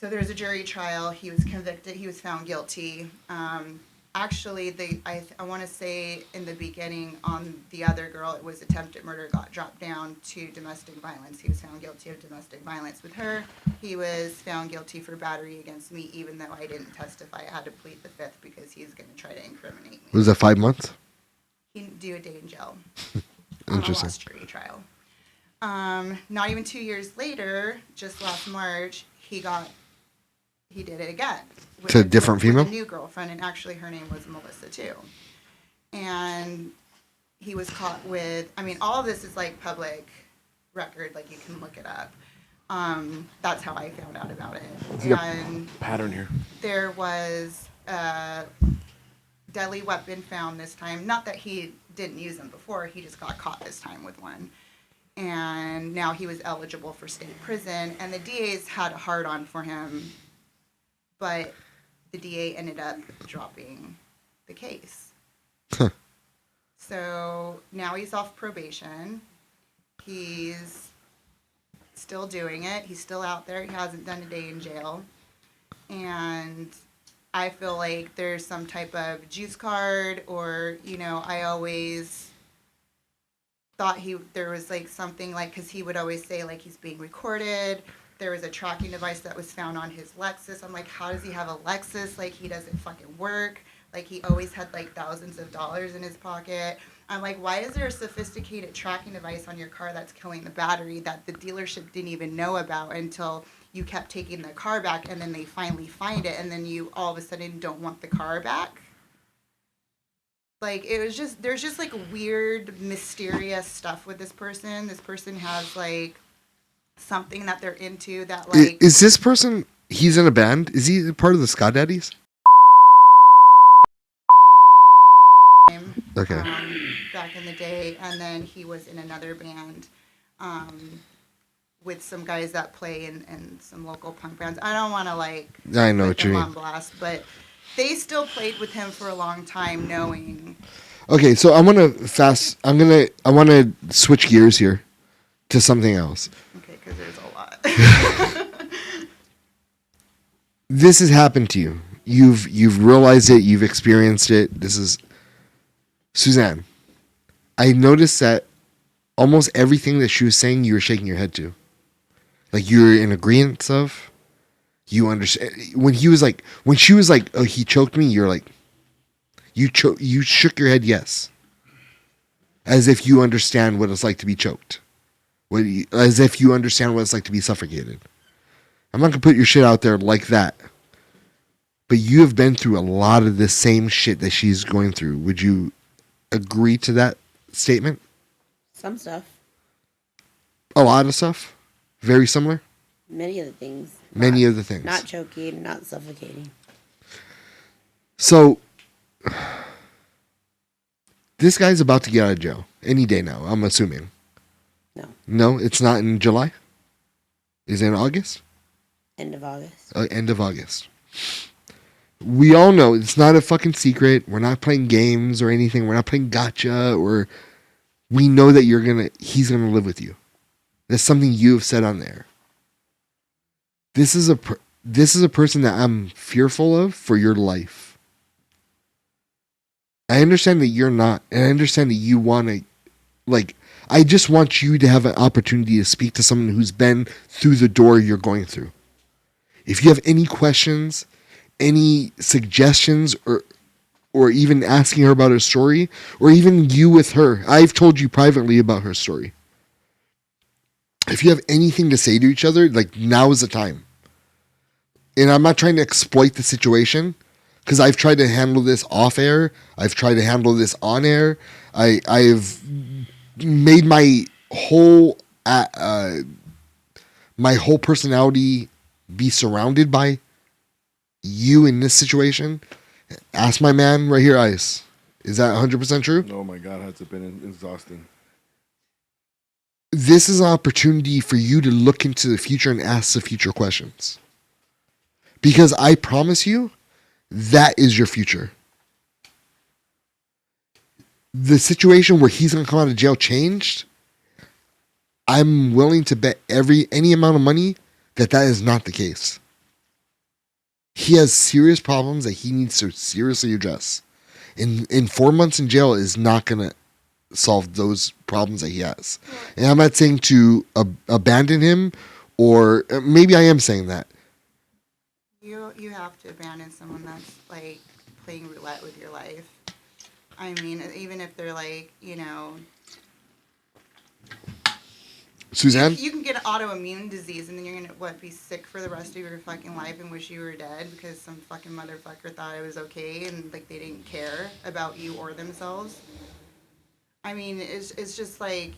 So there's a jury trial. He was convicted. He was found guilty. Actually, I want to say in the beginning on the other girl, it was attempted murder, got dropped down to domestic violence. He was found guilty of domestic violence with her. He was found guilty for battery against me, even though I didn't testify. I had to plead the fifth because he's going to try to incriminate me. Was that 5 months? He didn't do a day in jail. Interesting. On a lost jury trial. Not even 2 years later, just last March, he did it again. To a different female? With a new girlfriend, and actually her name was Melissa too. And he was caught with, all of this is like public record, like you can look it up. That's how I found out about it. Yep. And Pattern here. there was a deadly weapon found this time. Not that he didn't use them before, he just got caught this time with one. And now he was eligible for state prison, and the DA's had a hard-on for him, but the DA ended up dropping the case. Huh. So now he's off probation. He's still doing it. He's still out there. He hasn't done a day in jail. And I feel like there's some type of juice card, or, I always thought there was like something like, because he would always say like he's being recorded. There was a tracking device that was found on his Lexus. I'm like, how does he have a Lexus? Like, he doesn't fucking work. Like, he always had like thousands of dollars in his pocket. I'm like, why is there a sophisticated tracking device on your car that's killing the battery that the dealership didn't even know about until you kept taking the car back, and then they finally find it, and then you all of a sudden don't want the car back? Like, there's just like weird, mysterious stuff with this person. This person has like something that they're into that like. Is this person, he's in a band? Is he part of the Scott Daddies? Okay. Back in the day, and then he was in another band with some guys that play in some local punk bands. I don't want to like I know put what you them mean. on blast, but they still played with him for a long time, knowing. Okay, so I want to switch gears here to something else. Okay, because there's a lot. This has happened to you. You've realized it. You've experienced it. This is Suzanne. I noticed that almost everything that she was saying, you were shaking your head to. Like you're in agreement of. You understand when she was like, "Oh, he choked me." You're like, you shook your head yes, as if you understand what it's like to be choked, as if you understand what it's like to be suffocated. I'm not gonna put your shit out there like that, but you have been through a lot of the same shit that she's going through. Would you agree to that statement? Some stuff. A lot of stuff, very similar. Many of the things. Many of the things. Not choking, not suffocating. So, this guy's about to get out of jail any day now, I'm assuming. No. No, it's not in July? Is it in August? End of August. End of August. We all know it's not a fucking secret. We're not playing games or anything. We're not playing gotcha, or we know that he's gonna live with you. That's something you have said on there. This is a person that I'm fearful of for your life. I understand that you're not, and I understand that you want to, like, I just want you to have an opportunity to speak to someone who's been through the door you're going through. If you have any questions, any suggestions, or even asking her about her story, or even you with her, I've told you privately about her story. If you have anything to say to each other, like, now is the time. And I'm not trying to exploit the situation, because I've tried to handle this off air. I've tried to handle this on air. I've made my whole personality be surrounded by you in this situation. Ask my man right here, Ice. Is that 100% true? Oh my God, has it been exhausting? This is an opportunity for you to look into the future and ask the future questions. Because I promise you, that is your future. The situation where he's going to come out of jail changed, I'm willing to bet any amount of money that is not the case. He has serious problems that he needs to seriously address. In 4 months in jail is not going to solve those problems that he has. And I'm not saying to abandon him, or maybe I am saying that. You have to abandon someone that's like playing roulette with your life. I mean, even if they're like, Suzanne? you can get an autoimmune disease and then you're gonna be sick for the rest of your fucking life and wish you were dead because some fucking motherfucker thought it was okay and like they didn't care about you or themselves. I mean, it's just like,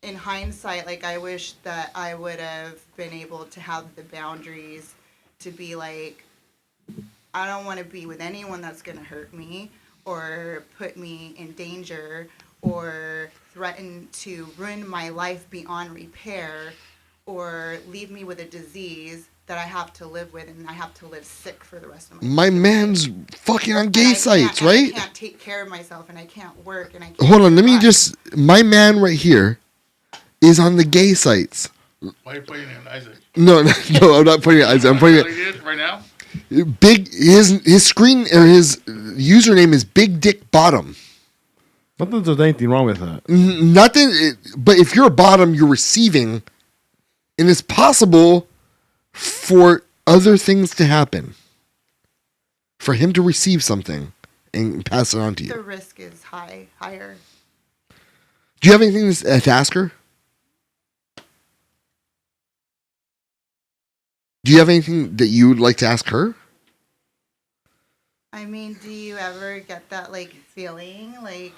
in hindsight, like, I wish that I would have been able to have the boundaries to be like, I don't want to be with anyone that's going to hurt me or put me in danger or threaten to ruin my life beyond repair or leave me with a disease that I have to live with and I have to live sick for the rest of my life. My man's fucking on gay sites, right? I can't take care of myself and I can't work and I can't. Hold on, let me just. My man right here is on the gay sites. Why are you putting it in Isaac? No, I'm not putting it. I'm putting it right now. Big. His screen or his username is Big Dick Bottom. Not that there's anything wrong with that. Nothing. But if you're a bottom, you're receiving, and it's possible for other things to happen. For him to receive something and pass it on to you. The risk is higher. Do you have anything to ask her? Do you have anything that you would like to ask her? I mean, do you ever get that, like, feeling? Like,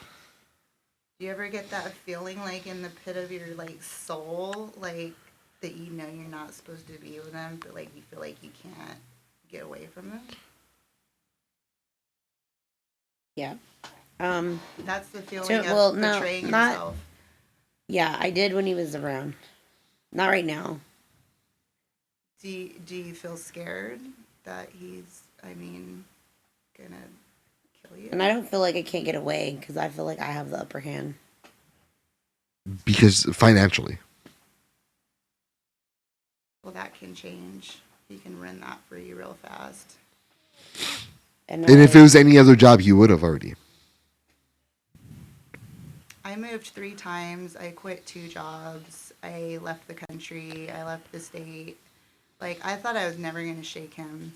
do you ever get that feeling, like, in the pit of your, like, soul? Like, that you know you're not supposed to be with them, but, like, you feel like you can't get away from them? Yeah. That's the feeling So- of no, betraying not- yourself. Yeah, I did when he was around. Not right now. Do you feel scared that he's, gonna kill you? And I don't feel like I can't get away because I feel like I have the upper hand. Because financially. Well, that can change. He can run that for you real fast. And if it was any other job, you would have already. I moved 3 times. I quit 2 jobs. I left the country. I left the state. Like, I thought I was never going to shake him.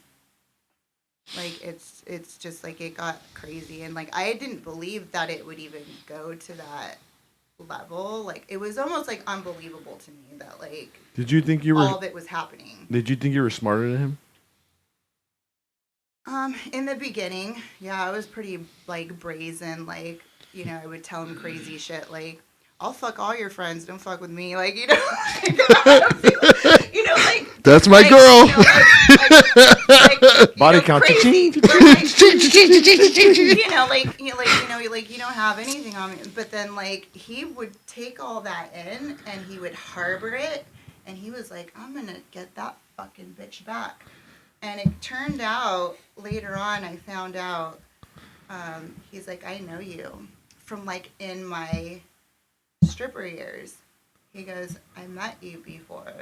Like, it's just, like, it got crazy. And, like, I didn't believe that it would even go to that level. Like, it was almost, like, unbelievable to me that, like, Did you think you all were? of it was happening. Did you think you were smarter than him? In the beginning, yeah, I was pretty, like, brazen. Like, I would tell him crazy shit. Like, I'll fuck all your friends. Don't fuck with me. Like, like. That's my girl. Body count. Crazy. Like, you don't have anything on me. But then, like, he would take all that in and he would harbor it. And he was like, I'm going to get that fucking bitch back. And it turned out later on, I found out he's like, I know you from like in my stripper years. He goes, I met you before.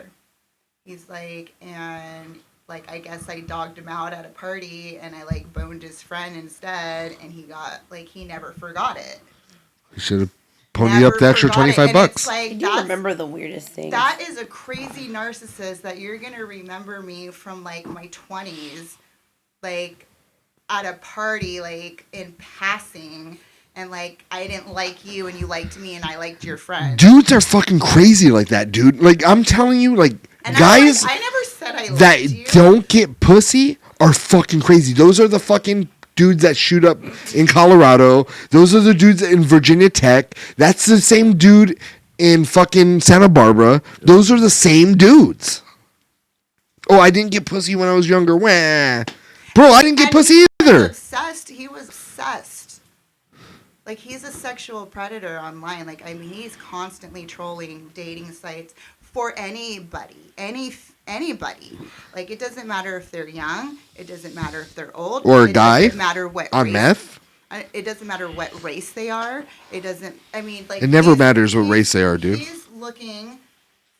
He's like, and like, I guess I dogged him out at a party and I like boned his friend instead. And he got like, he never forgot it. You should have ponied up the extra $25. Like, I do remember the weirdest thing. That is a crazy narcissist that you're going to remember me from like my 20s, like at a party, like in passing. And like, I didn't like you and you liked me and I liked your friend. Dudes are fucking crazy like that, dude. Like, I'm telling you, like, And guys I never said I liked that you. don't get pussy are fucking crazy. Those are the fucking dudes that shoot up in Colorado. Those are the dudes in Virginia Tech. That's the same dude in fucking Santa Barbara. Those are the same dudes. Oh, I didn't get pussy when I was younger. Wah. Bro, I didn't get pussy either. He was obsessed. Like, he's a sexual predator online. Like, I mean, he's constantly trolling dating sites for anybody. Anybody. Like, it doesn't matter if they're young. It doesn't matter if they're old. Or a guy. It doesn't matter what On race. meth. It doesn't matter what race they are. It doesn't, I mean, like. It never matters what race they are, dude. He's looking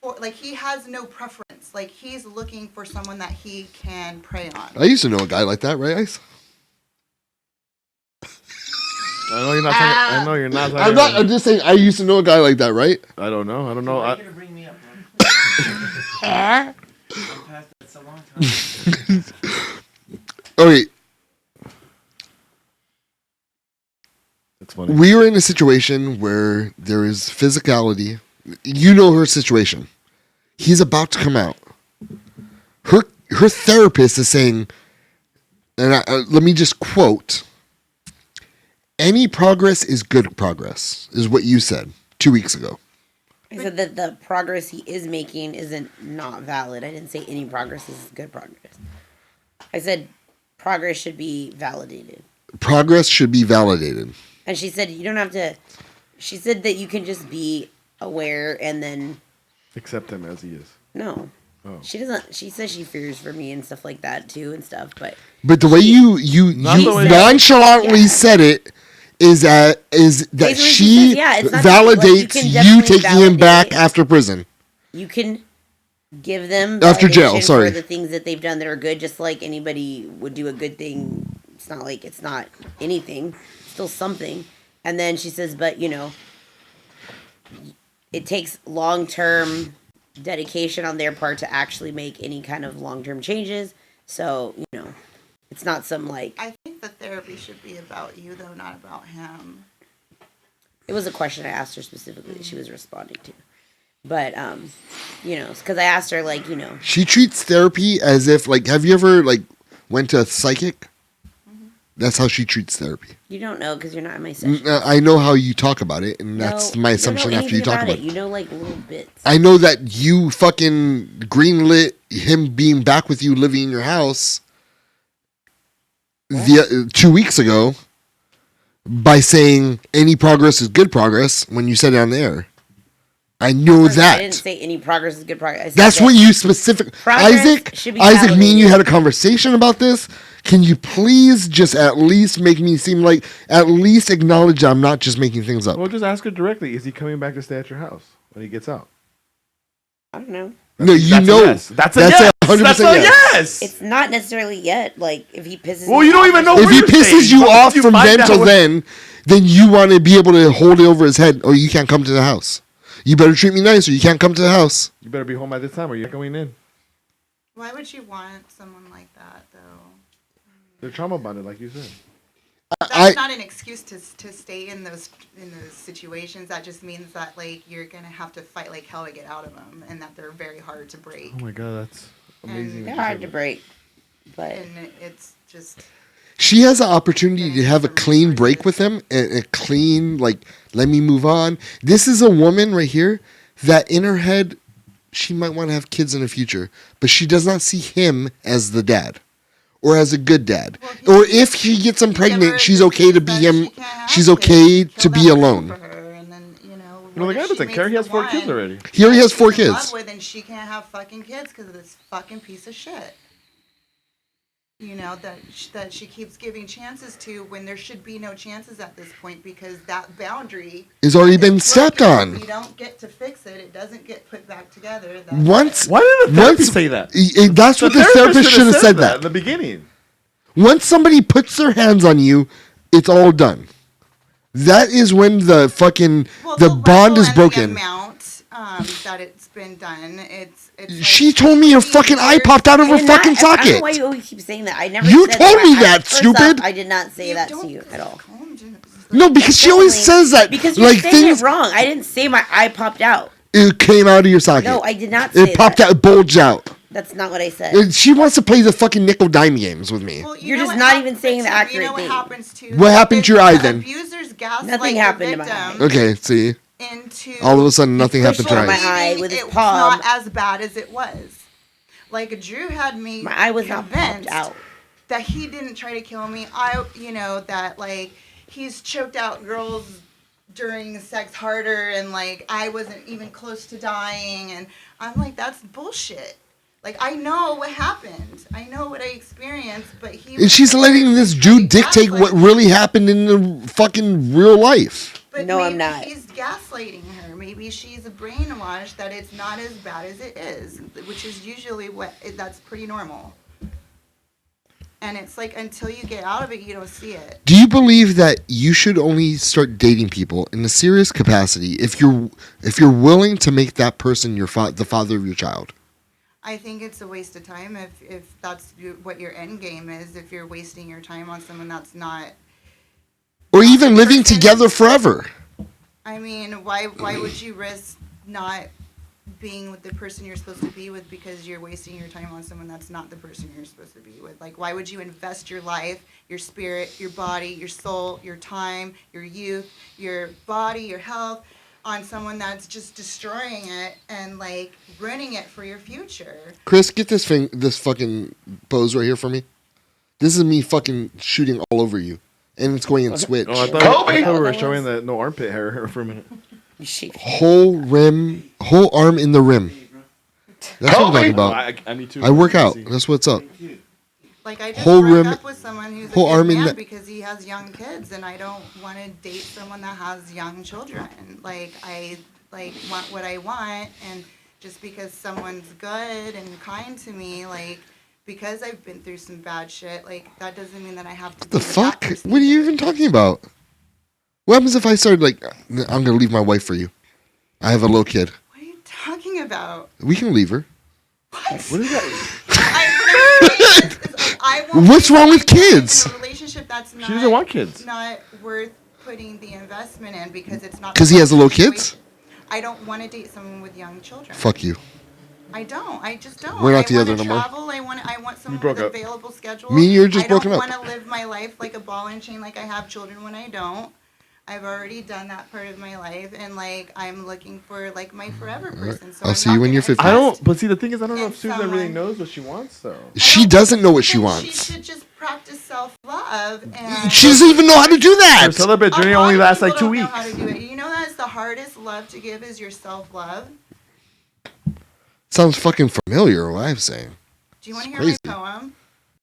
for, like, he has no preference. Like, he's looking for someone that he can prey on. I used to know a guy like that, right, Ice? I know you're not talking. I know you're not talking. I'm not. I'm just saying. I used to know a guy like that, right? I don't know. I don't know. Why are you gonna bring me up, man? I'm past that. It's a long time. Okay, That's funny. we were in a situation where there is physicality. You know her situation. He's about to come out. Her therapist is saying, and let me just quote: "Any progress is good progress," is what you said 2 weeks ago. I said that the progress he is making isn't not valid. I didn't say any progress is good progress. I said progress should be validated. Progress should be validated. And she said you don't have to. She said that you can just be aware and then Accept him as he is. no. Oh. She doesn't. She says she fears for me and stuff like that too and stuff. But But the way you Not the way- nonchalantly Yeah. said it is that Basically, she she says, yeah, it's not like, you validates can you definitely taking him back validate- after prison. you can give them After jail, validation sorry. for the things that they've done that are good, just like anybody would do a good thing. It's not like it's not anything, it's still something. And then she says, but you know, it takes long-term dedication on their part to actually make any kind of long-term changes. So you know, it's not some like I think the therapy should be about you, though, not about him. it was a question I asked her specifically that she was responding to. But you know, because I asked her like, you know, She treats therapy as if like, have you ever like went to a psychic? That's how she treats therapy. you don't know because you're not in my session. I know how you talk about it, and that's No, my you don't know assumption after you anything talk about it. You know, like little bits. I know that you fucking greenlit him being back with you living in your house 2 weeks ago by saying any progress is good progress when you said it on the air. I know I that. didn't say any progress is good progress. I said That's that what you specific. progress Isaac, should be Isaac, me and you validated. had a conversation about this. Can you please just at least make me seem like, at least acknowledge I'm not just making things up? Well, just ask her directly. Is he coming back to stay at your house when he gets out? I don't know. No, you That's know. a yes. That's a yes. 100% That's a yes. yes. It's not necessarily yet. Like if he pisses. Well, me you don't off even or know If what he you're pisses saying. you Once off you from find then out till what- then you want to be able to hold it over his head. Oh, you can't come to the house. You better treat me nice, or you can't come to the house. You better be home at this time, or you're not going in. Why would you want someone like that, though? They're trauma bonded, like you said. That's I- not an excuse to stay in those situations. That just means that like you're gonna have to fight like hell to get out of them, and that they're very hard to break. Oh my god, that's amazing. They're that you hard said to that. break, but And it's just She has an opportunity to have a clean break with him, and a clean, like, let me move on. This is a woman right here that in her head, she might want to have kids in the future, but she does not see him as the dad or as a good dad. Well, Or if she gets him give her pregnant, she's the okay to excuse be that him. she can't have She's kids, okay kill to that be dream alone. for her, and then, You know, what the if guy she doesn't care. makes He has the 4 kids one already. He already has she's 4 in kids. love with, and she can't have fucking kids because of this fucking piece of shit. you know, that she keeps giving chances to when there should be no chances at this point, because that boundary It's already been is stepped broken. on. If you don't get to fix it, it doesn't get put back together. That's Once, it. Why did the therapist once say that? that's what the therapist should have said in that. the beginning. Once somebody puts their hands on you, it's all done. That is when the fucking Well, the bond level is and broken. The amount that it's been done, it's like She told me her 3 fucking eye years. popped out of I her did not- fucking I don't know socket. why you always keep saying that. I never. You said told me I- that, first off, stupid. I did not say that to don't- you at all. Calm down. No, because she always Definitely. says that. Because you're like saying things, it wrong. I didn't say my eye popped out. it came out of your socket. No, I did not say It popped that. out, it bulged out. That's not what I said. And she wants to play the fucking nickel dime games with me. Well, you You're know just what not happens even saying the too- accurate You know what thing. happens to? What happened to your eye the then? Abusers gaslight Nothing the happened to my victim eye. Okay, see. into All of a sudden, nothing pushed happened to her my eyes. eye with his it's palm. not as bad as it was. Like Drew had me My eye was not popped convinced out. that he didn't try to kill me. That like he's choked out girls during sex harder, and like I wasn't even close to dying, and I'm like, that's bullshit. Like I know what happened, I know what I experienced, but he. And she's letting this Jew dictate what really happened in the fucking real life. But No, I'm maybe not. He's gaslighting her. Maybe she's a brainwashed that it's not as bad as it is, which is usually that's pretty normal. And it's like until you get out of it, you don't see it. Do you believe that you should only start dating people in a serious capacity if you're willing to make that person the father of your child? I think it's a waste of time if that's what your end game is. If you're wasting your time on someone that's not. Or even living together forever? I mean, why would you risk not being with the person you're supposed to be with because you're wasting your time on someone that's not the person you're supposed to be with? Like, why would you invest your life, your spirit, your body, your soul, your time, your youth, your body, your health on someone that's just destroying it and like ruining it for your future? Chris, get this fucking pose right here for me. This is me fucking shooting all over you. And it's going in switch. Oh, I thought we were showing the no armpit hair for a minute. Whole arm in the rim. That's what I'm talking about. I need to. I work out. That's what's up. Like I just Whole broke rim- up with someone who's whole a good arm in man the- because he has young kids, and I don't want to date someone that has young children. Like I want what I want, and just because someone's good and kind to me, like because I've been through some bad shit, like that doesn't mean that I have to. The be with that fuck? person. What are you even talking about? What happens if I started like, I'm gonna leave my wife for you? I have a little kid. What are you talking about? We can leave her. What is that? I won't What's be wrong with in kids? a relationship that's not. She doesn't want kids. Not worth putting the investment in because it's not. 'Cause he has little kids? situation. I don't want to date someone with young children. Fuck you. I don't. I just don't. We're not I together wanna no more. travel. I want someone broke with up. available schedule. Me and you are just broken I up. don't want to live my life like a ball and chain, like I have children when I don't. I've already done that part of my life, and like I'm looking for like my forever person. So I'll I'm see not you when gonna you're 50. I invest don't. But see, the thing is, I don't know in if Susan really someone. knows what she wants, though. She doesn't know what she Then wants. She should just practice self-love. And She doesn't even know how to do Her that. celibate A journey lot only of lasts like people 2 don't weeks. know how to do it. You know that's the hardest love to give is your self-love. Sounds fucking familiar. What I'm saying. Do you want to hear crazy. my poem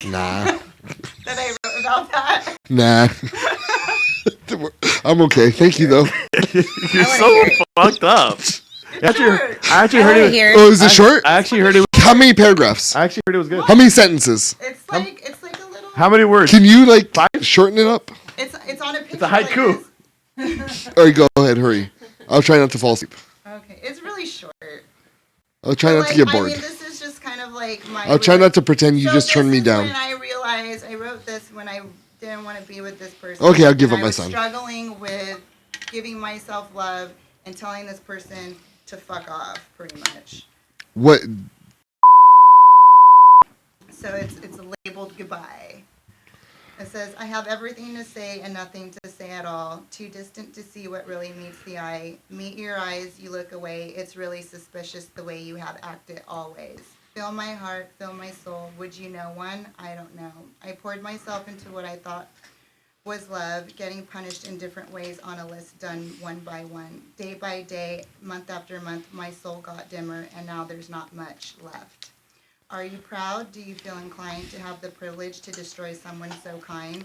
Nah, that I wrote about that? nah. I'm okay. Thank you though. You're wanna so hear it. fucked up. I actually Sure. heard I want to it. hear Oh, it. is it short? I actually heard it. How many paragraphs? I actually heard it was good. How many sentences? It's like a little. How many words? Can you like shorten it up? It's on a picture. It's a haiku. Like All right, go ahead. Hurry. I'll try not to fall asleep. okay, it's really short. I'll try But, not to get I bored. mean, this is just kind of like my. I'll try not to pretend you So just turned this me is down. When I realized I wrote this when I didn't want to be with this person. Okay, I'll give and up I my was son. Struggling with giving myself love and telling this person to fuck off, pretty much. What? So it's labeled goodbye. It says, I have everything to say and nothing to say at all. Too distant to see what really meets the eye. Meet your eyes, you look away. It's really suspicious the way you have acted always. Fill my heart, fill my soul. Would you know one? I don't know. I poured myself into what I thought was love, getting punished in different ways on a list done one by one. Day by day, month after month, my soul got dimmer, and now there's not much left. Are you proud? Do you feel inclined to have the privilege to destroy someone so kind?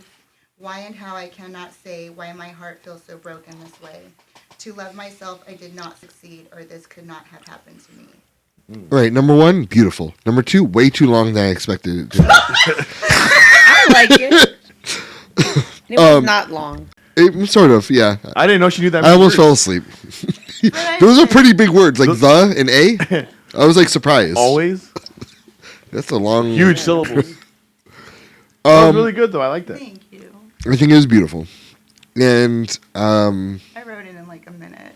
Why and how I cannot say, why my heart feels so broken this way. To love myself, I did not succeed, or this could not have happened to me. Right. Number one, beautiful. Number two, way too long than I expected it to be. I like it. It was not long. Sort of, yeah. I didn't know she knew that. I almost fell asleep. Those are pretty big words, like the and a. I was like surprised. Always That's a long, huge syllables. That was really good though. I like that. Thank you. I think it was beautiful, and I wrote it in like a minute.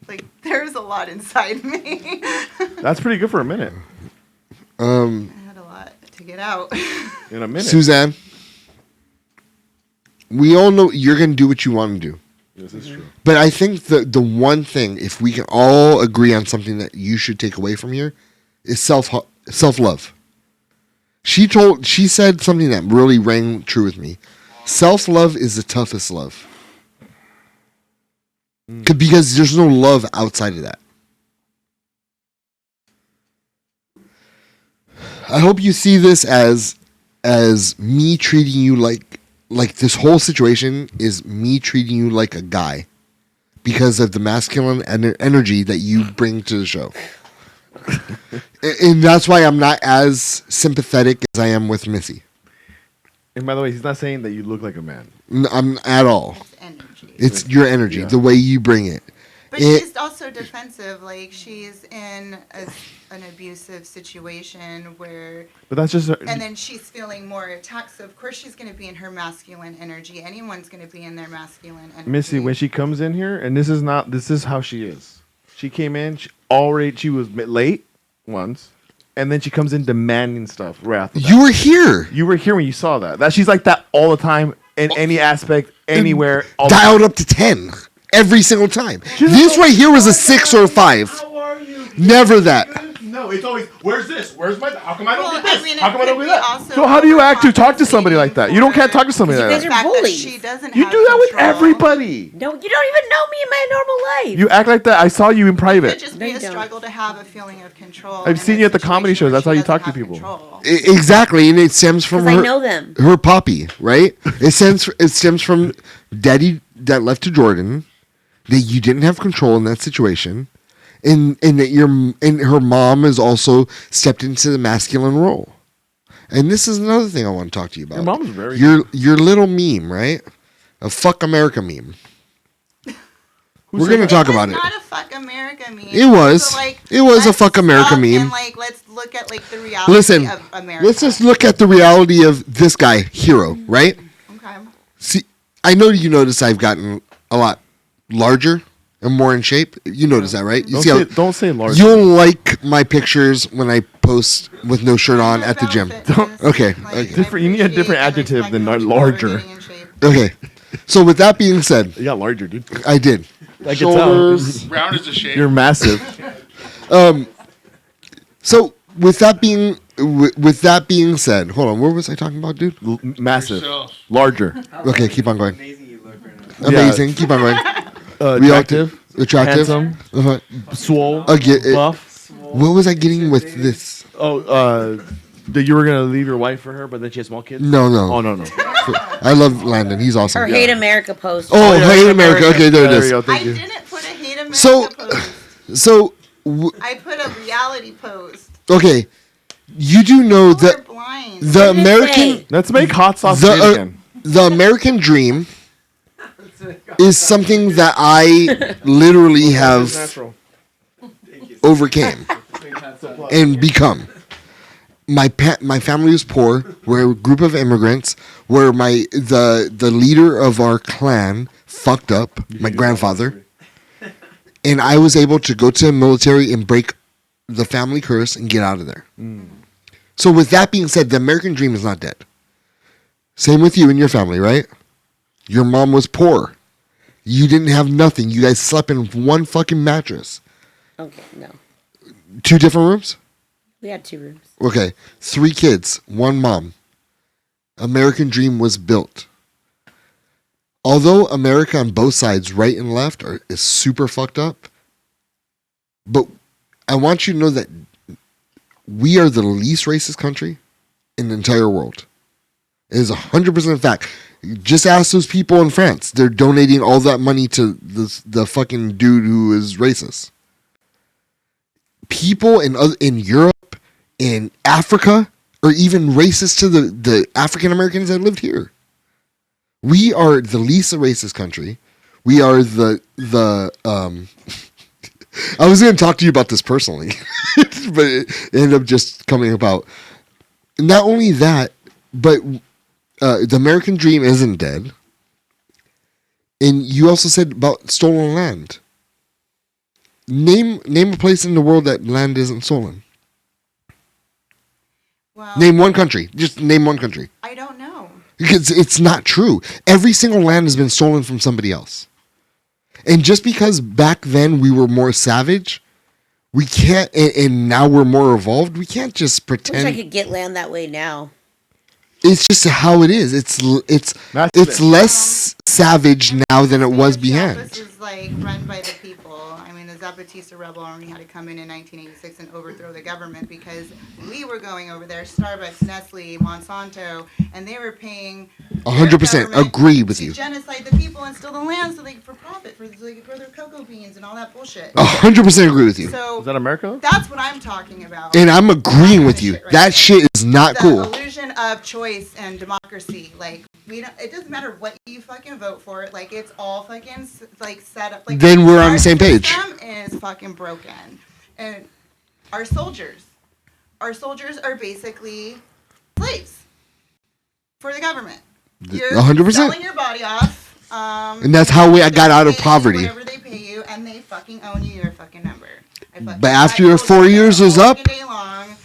Like, there's a lot inside me. That's pretty good for a minute. I had a lot to get out. In a minute. Suzanne, we all know you're gonna do what you want to do. This is true. But I think the one thing, if we can all agree on something that you should take away from here, is self love. She said something that really rang true with me. Self love is the toughest love. Because there's no love outside of that. I hope you see this as me treating you like this whole situation is me treating you like a guy because of the masculine energy that you bring to the show. And that's why I'm not as sympathetic as I am with Missy. And by the way, he's not saying that you look like a man. I'm at all. It's energy. It's your energy, Yeah. the way you bring it. But It- she's also defensive. Like, she's in an abusive situation where, But that's just. and then she's feeling more attacked. So of course she's going to be in her masculine energy. Anyone's going to be in their masculine energy. Missy, when she comes in here, and this is how she is. She came in, she was late once, and then she comes in demanding stuff right after that. You were here. You were here when you saw that. That she's like that all the time, in any aspect, anywhere. All the Dialed up to 10 every single time. This right here was a 6 or a 5. How are you? Never that. No, it's always, where's this? Where's my, how come I don't Well, get this? I mean, it how come I don't could get be that? also So how do you act to talk to somebody like that? You don't can't talk to somebody You like guys that. are fact that bullies. she doesn't You have do that with control. everybody. No, you don't even know me in my normal life. You act like that. I saw you in It could private. just No, be you a don't. struggle to have a feeling of control. I've in seen a you at the comedy situation shows. That's where how you she talk to doesn't have people. control. Exactly, and it stems from Because I her, know them. her poppy, right? It stems from daddy that left to Jordan, that you didn't have control in that situation, and that her mom has also stepped into the masculine role. And this is another thing I want to talk to you about. Your mom's very your little meme, right? A fuck America meme. We're gonna talk about it. It's not a fuck America meme. It was. So, like, It was a let's fuck America stop meme. And, like, let's look at like the reality Listen, of America. let's just look at the reality of this guy, Hero, right? Okay. See, I know you notice I've gotten a lot larger and more in shape. You notice that, right? You Don't say large. you don't like my pictures when I post with no shirt on at the gym. Okay, okay. Different- you need a different adjective than larger. Okay. So with that being said, You got larger, dude. I did. I can tell. Shoulders. Round is a shape. You're massive. So with that being said, hold on. What was I talking about, dude? Massive. Yourself. Larger. Okay, keep on going. Amazing you look right now. Amazing. Keep on going. Attractive. Attractive. Handsome. Uh-huh. Swole. What Buff. was I getting with this? Oh, that you were going to leave your wife for her, but then she has small kids? No. Oh, no. I love Landon. He's awesome. Her hate America post. Oh, yeah, Hate America. Okay, there it you is. go. I Thank you. didn't put a hate America So- post. So, I put a reality post. okay, you do know People are that blind. the What did it American say? Let's make hot sauce The, great again. the American dream is something that I literally have Natural. overcame and become. My family was poor. We're a group of immigrants. Where the leader of our clan fucked up, my grandfather, and I was able to go to the military and break the family curse and get out of there. So with that being said, the American dream is not dead. Same with you and your family, right? Your mom was poor. You didn't have nothing. You guys slept in one fucking mattress. Okay, no. 2 different rooms? We had 2 rooms. Okay. 3 kids, 1 mom. American dream was built. Although America on both sides, right and left, is super fucked up, but I want you to know that we are the least racist country in the entire world. It is 100% fact. Just ask those people in France. They're donating all that money to the fucking dude who is racist. People in Europe, in Africa, are even racist to the African Americans that lived here. We are the least racist country. We are the I was going to talk to you about this personally, but it ended up just coming about. Not only that, but the American dream isn't dead. And you also said about stolen land. Name a place in the world that land isn't stolen. Well, Name one country. Just name one country. I don't know. Because it's not true. Every single land has been stolen from somebody else. And just because back then we were more savage, we can't, and now we're more evolved, we can't just Wish I pretend. could get land that way now. It's just how it is. It's less savage now than it was behind. This is like run by the people. I mean, the Zapatista rebel army had to come in 1986 and overthrow the government because we were going over there, Starbucks, Nestle, Monsanto, and they were paying 100% agree with to you. genocide the people and steal the land so they could for profit so they could grow their cocoa beans and all that bullshit. 100% agree with you. So Is that America? that's what I'm talking about. And I'm agreeing with you. Shit right That there. shit is not The cool. illusion of choice and democracy. Like we don't. It doesn't matter what you fucking vote for. Like it's all fucking like set up. Like Then we're on our the same page. System is fucking broken, and our soldiers are basically slaves for the government. You're 100%. selling your body off. And that's how I got out of they pay you poverty. Whatever they pay you, and they fucking own you your fucking number. But after your 4 years is up, Day long.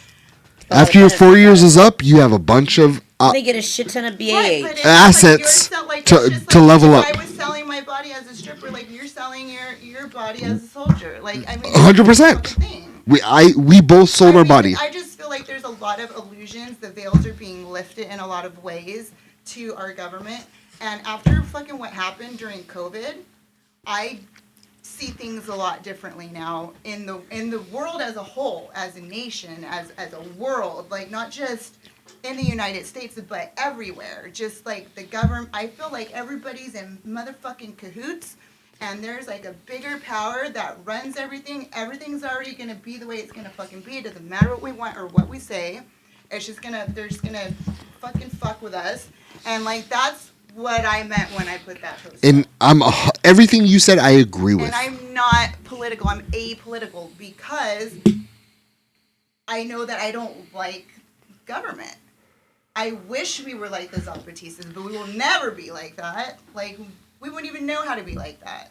after your 4 years is up, you have a bunch of They get a shit ton of BAH. Right, but it's assets like to- it's just to level if up. I was selling my body as a stripper, like you're selling your body as a soldier. Like I mean, 100%. it's a thing. we both sold I our mean, body. I just feel like there's a lot of illusions. The veils are being lifted in a lot of ways to our government. And after fucking what happened during COVID, I see things a lot differently now in the world as a whole, as a nation, as a world, like not just in the United States, but everywhere. Just like the government, I feel like everybody's in motherfucking cahoots, and there's like a bigger power that runs everything. Everything's already gonna be the way it's gonna fucking be. It doesn't matter what we want or what we say. It's just they're just gonna fucking fuck with us, and like that's what I meant when I put that post. And everything you said, I agree with. And I'm not political. I'm apolitical because I know that I don't like government. I wish we were like the Zapatistas, but we will never be like that. Like we wouldn't even know how to be like that.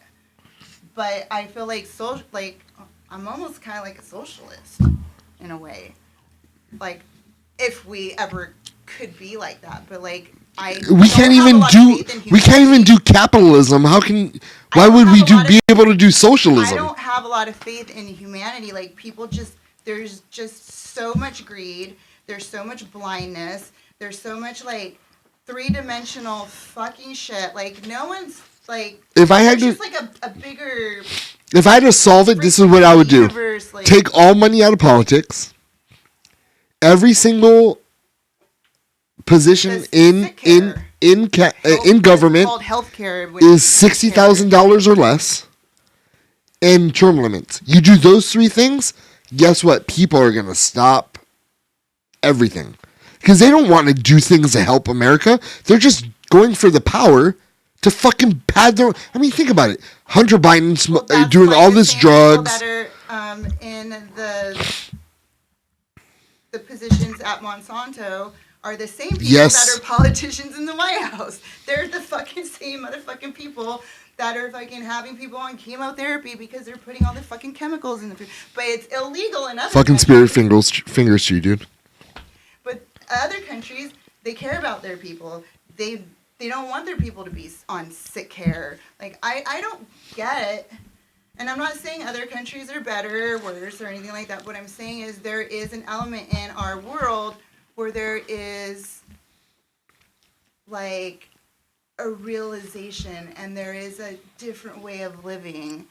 But I feel like I'm almost kind of like a socialist in a way. Like if we ever could be like that, but like. We can't even do capitalism. Why would we be able to do I socialism? don't have a lot of faith in humanity. Like people there's just so much greed. There's so much blindness. There's so much like 3-dimensional fucking shit. Like no one's like. If I had there's to, just like a bigger. if I had to solve it, this is what I would do: universe, like, take all money out of politics. Every single position The in sick care. in government called healthcare is $60,000 or less, and term limits. You do those 3 things, guess what? People are gonna stop everything because they don't want to do things to help America. They're just going for the power to fucking pad their. I mean, think about it. Hunter Biden's That's doing like all the this same people drugs. that are in the positions at Monsanto are the same people Yes. that are politicians in the White House. They're the fucking same motherfucking people that are fucking having people on chemotherapy because they're putting all the fucking chemicals in the food. But it's illegal in other Fucking countries. spirit fingers to you, dude. But other countries, they care about their people. They don't want their people to be on sick care. Like, I don't get it. And I'm not saying other countries are better or worse or anything like that. What I'm saying is there is an element in our world where there is, like, a realization and there is a different way of living.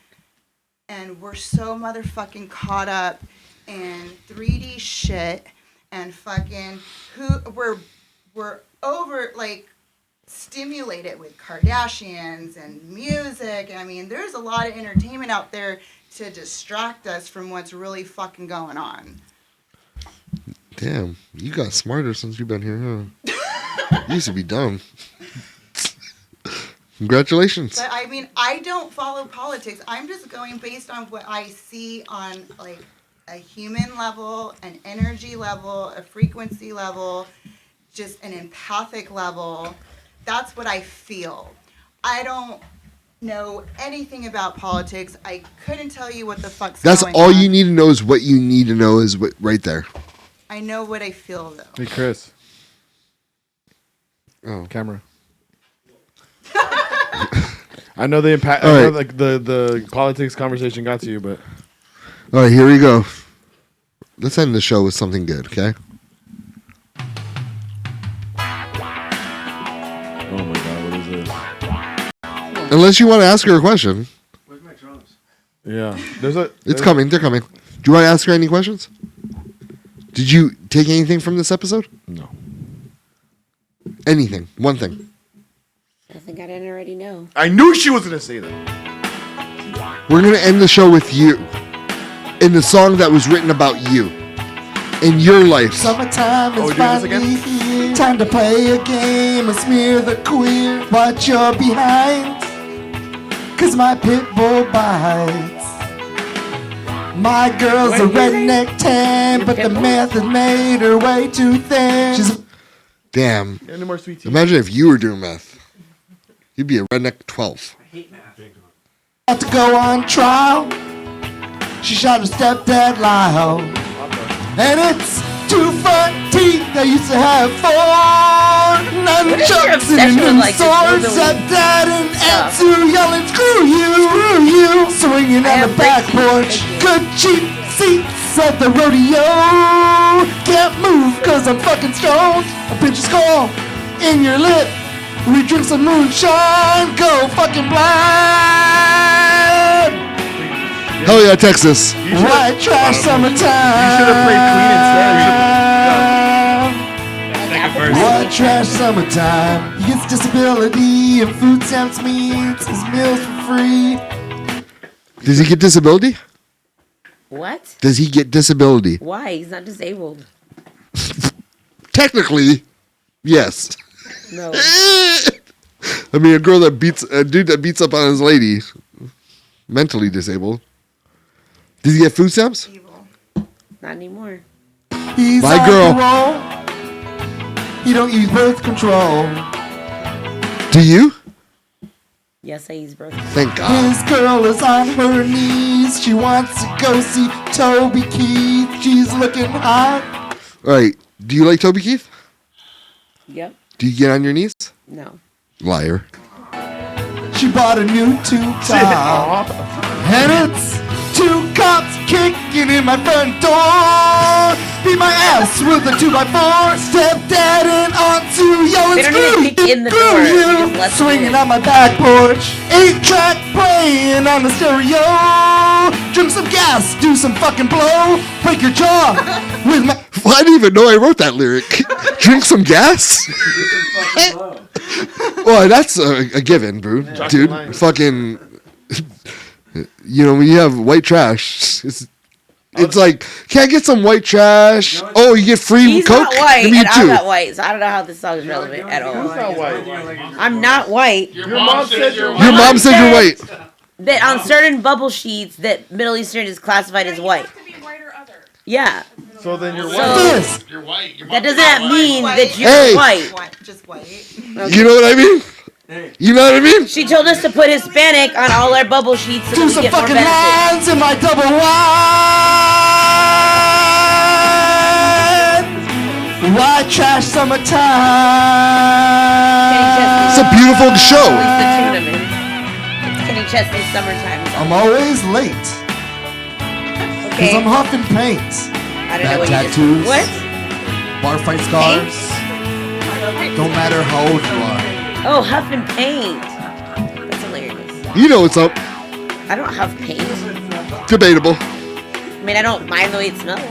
And we're so motherfucking caught up in 3D shit and fucking we're over like stimulated with Kardashians and music. I mean, there's a lot of entertainment out there to distract us from what's really fucking going on. Damn, you got smarter since you've been here, huh? You used to be dumb. Congratulations. But I mean, I don't follow politics. I'm just going based on what I see on like a human level, an energy level, a frequency level, just an empathic level. That's what I feel. I don't know anything about politics. I couldn't tell you what the fuck's That's going all on. you need to know is what you need to know is what right there. I know what I feel though. Hey, Chris. Oh. Camera. I know the impact. All I know right. like the politics conversation got to you, but All right, here we go. Let's end the show with something good, okay? oh my god, what is this? Unless you want to ask her a question. Where's my drums? Yeah, there's a. It's there's- coming. They're coming. Do you want to ask her any questions? Did you take anything from this episode? No. Anything. One thing. I think I didn't already know. I knew she was gonna say that. We're going to end the show with you. In the song that was written about you. In your life. Summertime Oh, is we doing this finally here. Time to play a game and smear the queer. Watch your behind, cause my pit bull bites. My girl's a redneck tan, but the meth has made her way too thin. She's Damn. Any more sweet tea? Imagine if you were doing meth. You'd be a redneck 12. I hate math. about to go on trial. She shot her stepdad Lyle. And it's 2 front teeth that used to have 4 is your nunchucks and a obsession with, new like, this sword. older Stepdad and Aunt stuff? Sue yelling, screw you, swinging I on the have back break porch. teeth. Good cheap seats at the rodeo. Can't move cause I'm fucking stoned. A pinch of skull in your lip. We drink some moonshine, go fucking blind. Hell yeah, Texas. White trash summertime. You should have played Queen instead. White trash summertime. He gets disability and food stamps means his meals for free. Does he get disability? What? Does he get disability? Why? He's not disabled. Technically, yes. No. I mean, a dude that beats up on his lady, mentally disabled. Does he get food stamps? Evil. Not anymore. He's My on girl. parole. He don't use birth control. Do you? Yes, I use birth. Thank God. His girl is on her knees. She wants to go see Toby Keith. She's looking hot. All right. Do you like Toby Keith? Yep. Do you get on your knees? No. Liar. She bought a new tube top. And it's 2 cops kicking in my front door. Beat my ass with a 2x4. Stepdad and Aunt Sue yelling, They don't screw even kick you, in the screw door. They you. just let them Swinging in. on my back porch. 8-track playing on the stereo. Drink some gas, do some fucking blow. Break your jaw with my... Well, I didn't even know I wrote that lyric. Drink some gas? Fucking low. Well, that's a given, bro. Dude, line. fucking... You know, when you have white trash, it's like, can I get some white trash? No, Oh, you get free He's Coke? not white, Give me and I'm two. not white, so I don't know how this song is relevant at all. not white. I'm not white. Your mom said you're Your white. mom said you're white. That on certain bubble sheets, that Middle Eastern is classified as white. have to be white or other. Yeah. So then you're So- white. This. You're white. Your That mom's doesn't not mean White. that you're Hey. white. Just white. You know what I mean? Hey. You know what I mean? She told us to put Hispanic on all our bubble sheets so Do that we some get more fucking benefits. lines in my double wide. White trash summertime. It's a beautiful At show. least the tune of it. It's Kenny Chesney's Summertime. I'm always late, Okay. cause I'm huffing paint. I don't know bad what tattoos. you just... What? Bar fight scars. Don't matter how old you are. Oh, huff and paint. That's hilarious. You know what's up. I don't huff paint. Debatable. I mean, I don't mind the way it smells.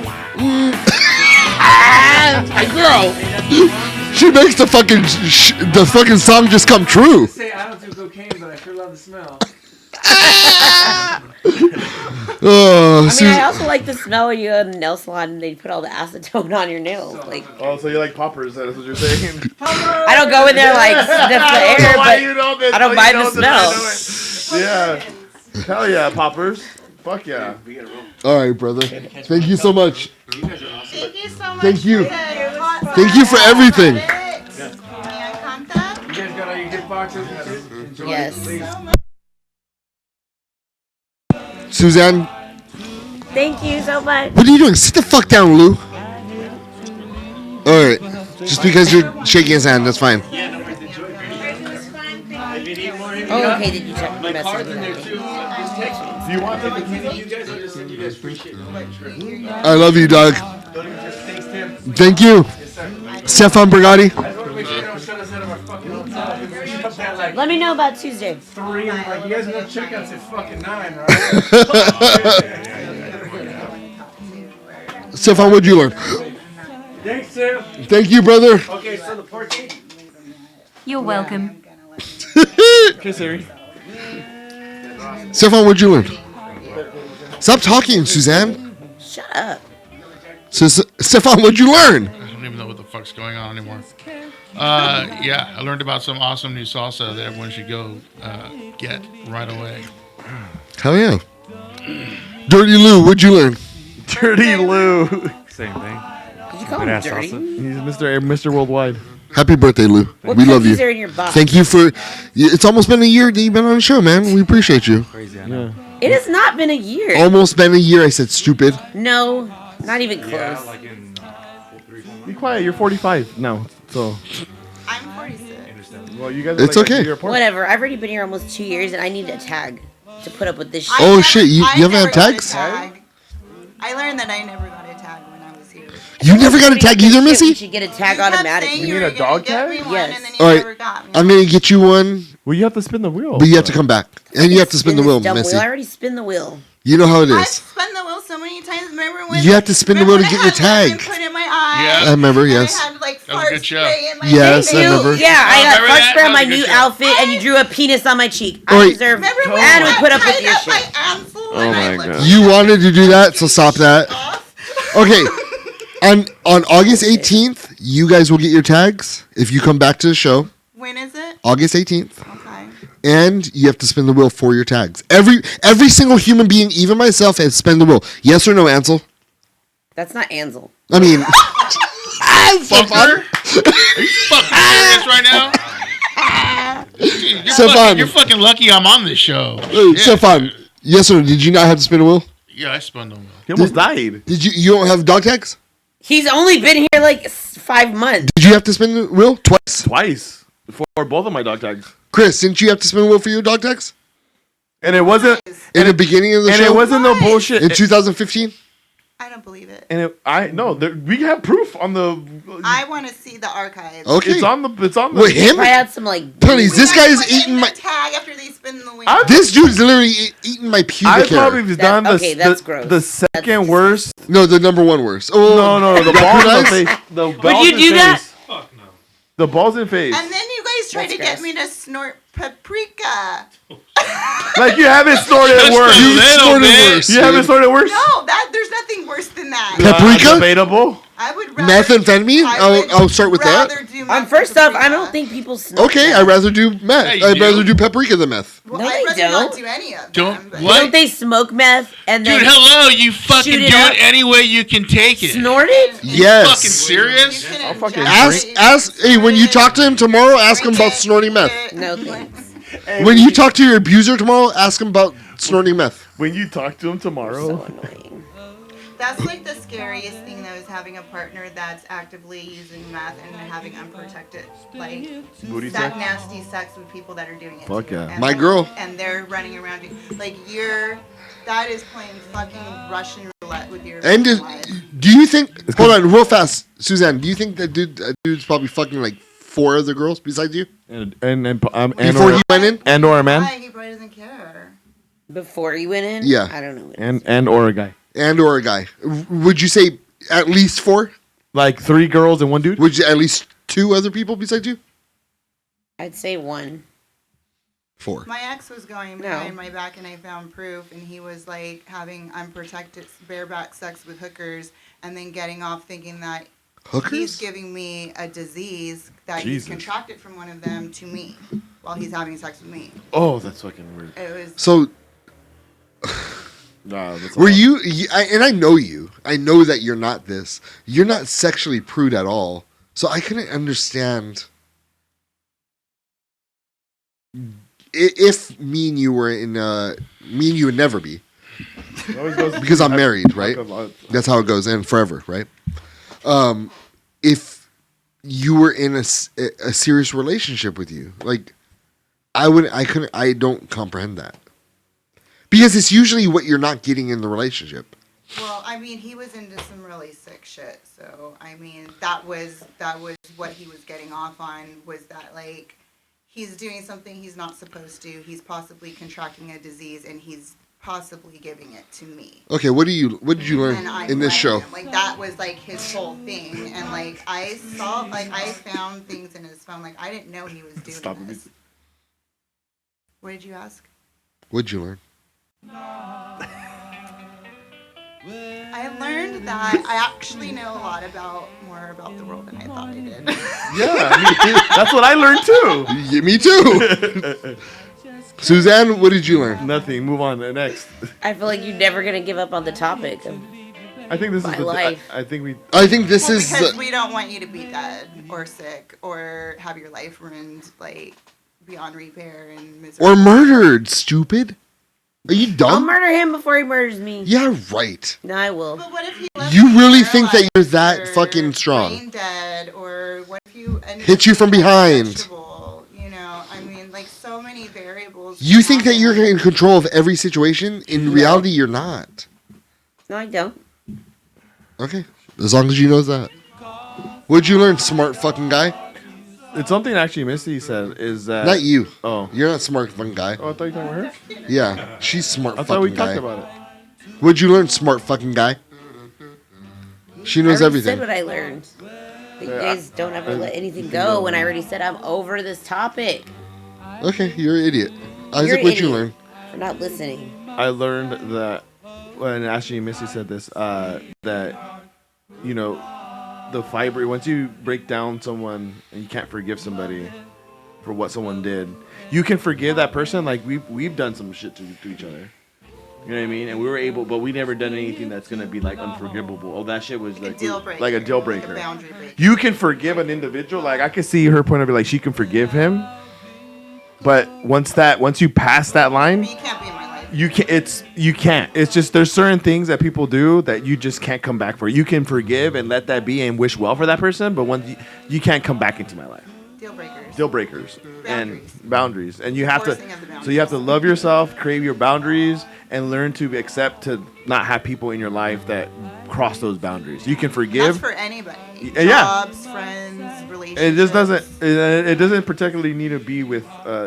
My girl. She makes the fucking song just come true. Say I don't do cocaine, but I sure love the smell. Oh, I mean, I also like the smell when you go to the nail salon and they put all the acetone on your nails. Like, Oh, so you like poppers? That's what you're saying? I don't go in there like sniff the air, but I don't mind the smell. Yeah. Hell yeah, poppers. Fuck yeah. all right, brother. Thank you so much. Thank you so much. Thank you. For the hot Thank you for sauce. everything. May I contact? You guys got all your gift boxes? Enjoy Yes. it, please. Suzanne, Thank you so much. what are you doing? Sit the fuck down, Lou. All right. Just because you're shaking his hand, that's fine. Yeah, no worries. Enjoy it. If you need more, hit me Oh, up. okay. Did you check My the card's message? in there too. Just text me. Do you want them? You guys, I'll just send you guys free shit. No extra. I love you, dog. Don't even just taste him. Thank you. Yes, sir. Stefan Brigatti. I just want to make sure they don't shut us out of our fucking hotel. We shut that like Let me know about Tuesday. 3 and like, you guys know checkouts at fucking 9, right? Stefan, what'd you learn? Thanks, Sam. Thank you, brother. Okay, so the party. You're welcome. Okay, Siri. Stefan, what'd you learn? Stop talking, Suzanne. Shut up. Stefan, what'd you learn? I don't even know what the fuck's going on anymore. Yeah, I learned about some awesome new salsa that everyone should go get right away. Hell yeah. Dirty Lou, what'd you learn? Dirty Lou. Same thing. Did you call him Good-ass dirty? salsa. He's Mr. Worldwide. Happy birthday, Lou. What We love cookies you. are in your box? Thank you for. It's almost been a year that you've been on the show, man. We appreciate you. Crazy, I know. Yeah. It has not been a year. Almost been a year. I said stupid. No, not even close. Yeah, like in 3 Be quiet. You're 45 now. So, I'm 46. well, you guys. It's like a okay. year apart. Whatever. I've already been here almost 2 years, and I need a tag to put up with this shit. Oh, shit, you I haven't had never got a tags? tag. I learned that I never got a tag when I was here. You never got a tag either, We Missy? should get a You tag kept saying automatically. you You were need a gonna dog get me tag? one, Yes. and then you All right, never got me. I'm gonna get you one, Well, you have to spin the wheel. but you have to come back, and you have to spin the this wheel, dumb Missy. I already spin the wheel. You know how it I've is. spun the wheel so many times. Remember when You have to spin the wheel to get your tag. Put in my eye. Yeah. I remember, And yes. I had like That was a fart good show. spray in my Yes, face. I remember. Yeah, I Oh, got remember fart that? spray on That my was a new good show. outfit, and you drew a penis on my cheek. Oh, I wait. deserve. Remember when And I we put up with tied your up my shit. Ansel Oh and I my looked God. You wanted to do that, so stop that. off? Okay, on August 18th, you guys will get your tags if you come back to the show. When is it? August 18th. Okay. And you have to spin the wheel for your tags. Every single human being, even myself, has spin the wheel. Yes or no, Ansel? That's not Ansel. I mean, Fucker? Are you fucking serious right now? Dude, Stefan. you're fucking lucky I'm on this show. Stefan, yes or no? Did you not have to spin a wheel? Yeah, I spun the wheel. He almost died. Did you don't have dog tags? He's only been here like 5 months. Did you have to spin the wheel twice? Twice. For both of my dog tags. Chris, didn't you have to spin the wheel for your dog tags? And it wasn't. In the beginning of the And show? it wasn't no bullshit. In 2015? I don't believe it. And we have proof on the. I want to see the archives. Okay. It's on the. Wait, him? I had some like. Pennies, this We guy have is to put eating in my... the tag after they spin the wheel. This dude's literally eating my I pubic hair. probably have done okay, that's gross. the second worst. No, the number one worst. Oh, No, the balls in the Recognize? face. The Would balls you in do that? face. The balls in face. And then you guys try That's to get gross. me to snort paprika. Like you haven't snorted Just worse. a You little snorted bit. worse. You haven't dude. snorted worse. No, there's nothing worse than that. Paprika? Debatable. I would rather Methamphetamine? I'll start with that. First off, I don't think people snort. Okay, that. I'd rather do meth. Yeah, you I'd do. rather do paprika than meth. Well, No, I'd they rather not don't. do any of them. Don't but- what? Don't they smoke meth and then Dude, hello, you fucking shoot do it up? it any way you can take it. snort it? Yes. Fucking serious? You can I'll fucking inject it, Hey, when you talk to him tomorrow, ask him drink about it, snorting meth. eat it. No thanks. When you talk to your abuser tomorrow, ask him about snorting meth. When you talk to him tomorrow. So annoying. That's like the scariest thing, though, is having a partner that's actively using meth and having unprotected, like, Booty that sex? nasty sex with people that are doing it. Fuck to you. yeah. And My they're- girl. And they're running around you. Like, that is playing fucking Russian roulette with your And life. do you think? Hold on, real fast, Suzanne. Do you think that dude's probably fucking like 4 other girls besides you And before he went in? and or a man Why? He probably doesn't care. Before you went in? Yeah. I don't know. and or a guy. And or a guy. Would you say at least 4? Like 3 girls and 1 dude? Would you at least 2 other people besides you? I'd say 1. 4. My ex was going behind my back, and I found proof, and he was like having unprotected bareback sex with hookers, and then getting off thinking that he's giving me a disease that he's contracted from one of them to me while he's having sex with me. Oh, that's fucking weird. It was So, were you? And I know you. I know that you're not this. You're not sexually prude at all. So I couldn't understand if me and you were in. Me and you would never be. Because I'm married, right? That's how it goes, and forever, right? If you were in a serious relationship with you, like I don't comprehend that, because it's usually what you're not getting in the relationship. Well, I mean, he was into some really sick shit. So, I mean, that was what he was getting off on, was that like he's doing something he's not supposed to. He's possibly contracting a disease, and he's possibly giving it to me. Okay, what did you learn in this show? Him. Like that was like his whole thing, and like I found things in his phone. Like I didn't know he was doing this. What did you ask? What did you learn? I learned that I actually know a lot more about the world than I thought I did. Yeah, that's what I learned too. Me too. Suzanne, what did you learn? Nothing. Move on to the next. I feel like you're never gonna give up on the topic of I think this my is the, life. I think this is because we don't want you to be dead or sick or have your life ruined like beyond repair and misery. Or murdered. Stupid. Are you dumb? I'll murder him before he murders me. Yeah, right. No, I will. But what if he You really think that you're that fucking strong? brain dead, or what if you Hit you from behind? You know, I mean, like so many variables. You think that you're in control of every situation? In reality, you're not. No, I don't. Okay, as long as you know that. What'd you learn, smart fucking guy? It's something actually Misty said is that Not you. Oh, you're not smart fucking guy. Oh, I thought you were talking about her. Yeah, she's smart. I fucking thought we guy. talked about it. What'd you learn, smart fucking guy? She knows I already everything. said what I learned. But you guys don't ever let anything go when I already said I'm over this topic. Okay, you're an idiot. Isaac, You're an what'd you idiot learn? for not listening. I learned that when actually Missy said this, that you know, the fiber, once you break down someone and you can't forgive somebody for what someone did, you can forgive that person. Like we've done some shit to each other. You know what I mean? And we were able, but we never done anything that's gonna be like unforgivable. Oh, that shit was like a deal breaker. A boundary breaker. You can forgive an individual. Like I could see her point of view, like she can forgive him. But once you pass that line, You can't be in my life. you can't. It's just there's certain things that people do that you just can't come back for. You can forgive and let that be and wish well for that person, but once you can't come back into my life. Deal breakers and boundaries, and you have to. So you have to love yourself, create your boundaries, and learn to accept to not have people in your life that cross those boundaries. You can forgive. That's for anybody. Yeah. Jobs, friends, relationships. It just doesn't. It doesn't particularly need to be with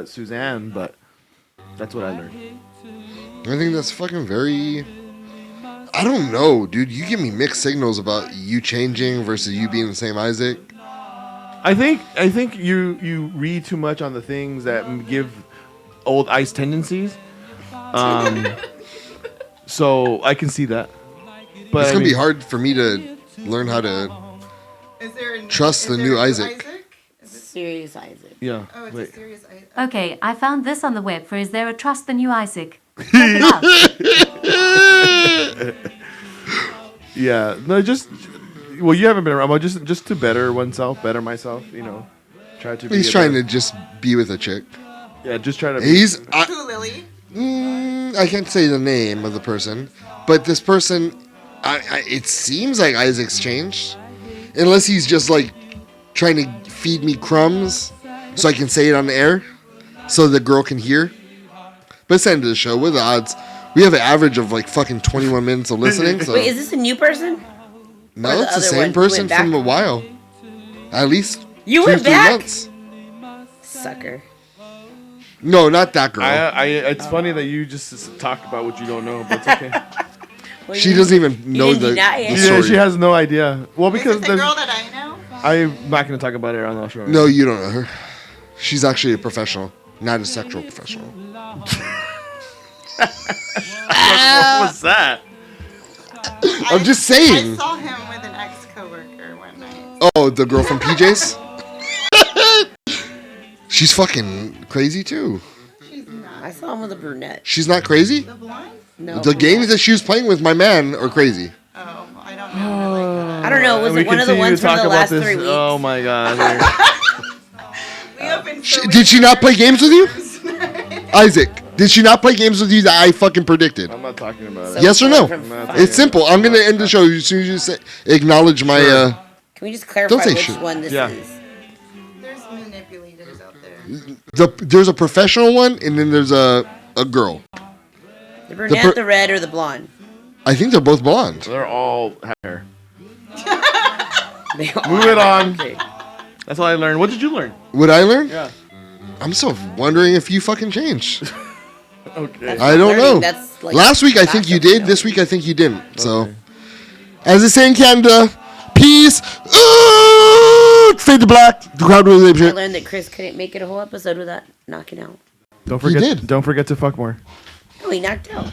Suzanne, but that's what I learned. I think that's fucking very. I don't know, dude. You give me mixed signals about you changing versus you being the same Isaac. I think you read too much on the things that give old Ice tendencies. So I can see that. But it's gonna be hard for me to learn how to trust the new Isaac. Serious Isaac. Yeah. Oh, it's a serious Isaac. Okay, I found this on the web for Is There a Trust the New Isaac? Check it out. Yeah. No, just well, you haven't been around, but just to better oneself, better myself. You know, try to. He's trying to just be with a chick. Yeah, just try to. Who, Lily? I can't say the name of the person, but this person, it seems like Isaac's changed, unless he's just like trying to feed me crumbs so I can say it on the air, so the girl can hear. But it's the end of the show. What are the odds? We have an average of like fucking 21 minutes of listening. So. Wait, is this a new person? No, Or the it's the other same one person went back? from a while. At least You 2 went 3 back? months. Sucker. No, not that girl. It's funny that you just talk about what you don't know, but it's okay. Well, She you doesn't even didn't- you know didn't the deny it. story. She has no idea. Well, Is because it the there's, girl that I know? I'm not going to talk about it on the show. No, you don't know her. She's actually a professional, not a sexual professional. What was that? I'm just saying. I saw him with an ex-coworker one night. Oh, the girl from PJ's? She's fucking crazy too. She's not. I saw him with a brunette. She's not crazy? The blonde? No. The games that she was playing with my man are crazy. Oh, I don't know. I don't know. Was We it one of the continue ones to from talk the about last this. 3 weeks? Oh my god. We opened so Did she not play games with you? Isaac, did she not play games with you that I fucking predicted? I'm not talking about So it. Yes or no? from Not five. It's simple. I'm gonna end the show as soon as you say, acknowledge my. Can we just clarify Don't say which shit. one this Yeah. is? There's manipulators out there. There's a professional one, and then there's a girl. The brunette, per- the red, or the blonde? I think they're both blonde. They're all hair. They all Move it on. Okay. That's all I learned. What did you learn? What I learned? Yeah. I'm still wondering if you fucking changed. Okay. That's I don't learning. know. That's like Last week I think you backup, did. This week I think you didn't. So, Okay. as they say in Canada, peace. Fade to black. The crowd will live I shit. learned that Chris couldn't make it a whole episode without knocking out. Don't He forget. did. Don't forget to fuck more. Oh, he knocked out.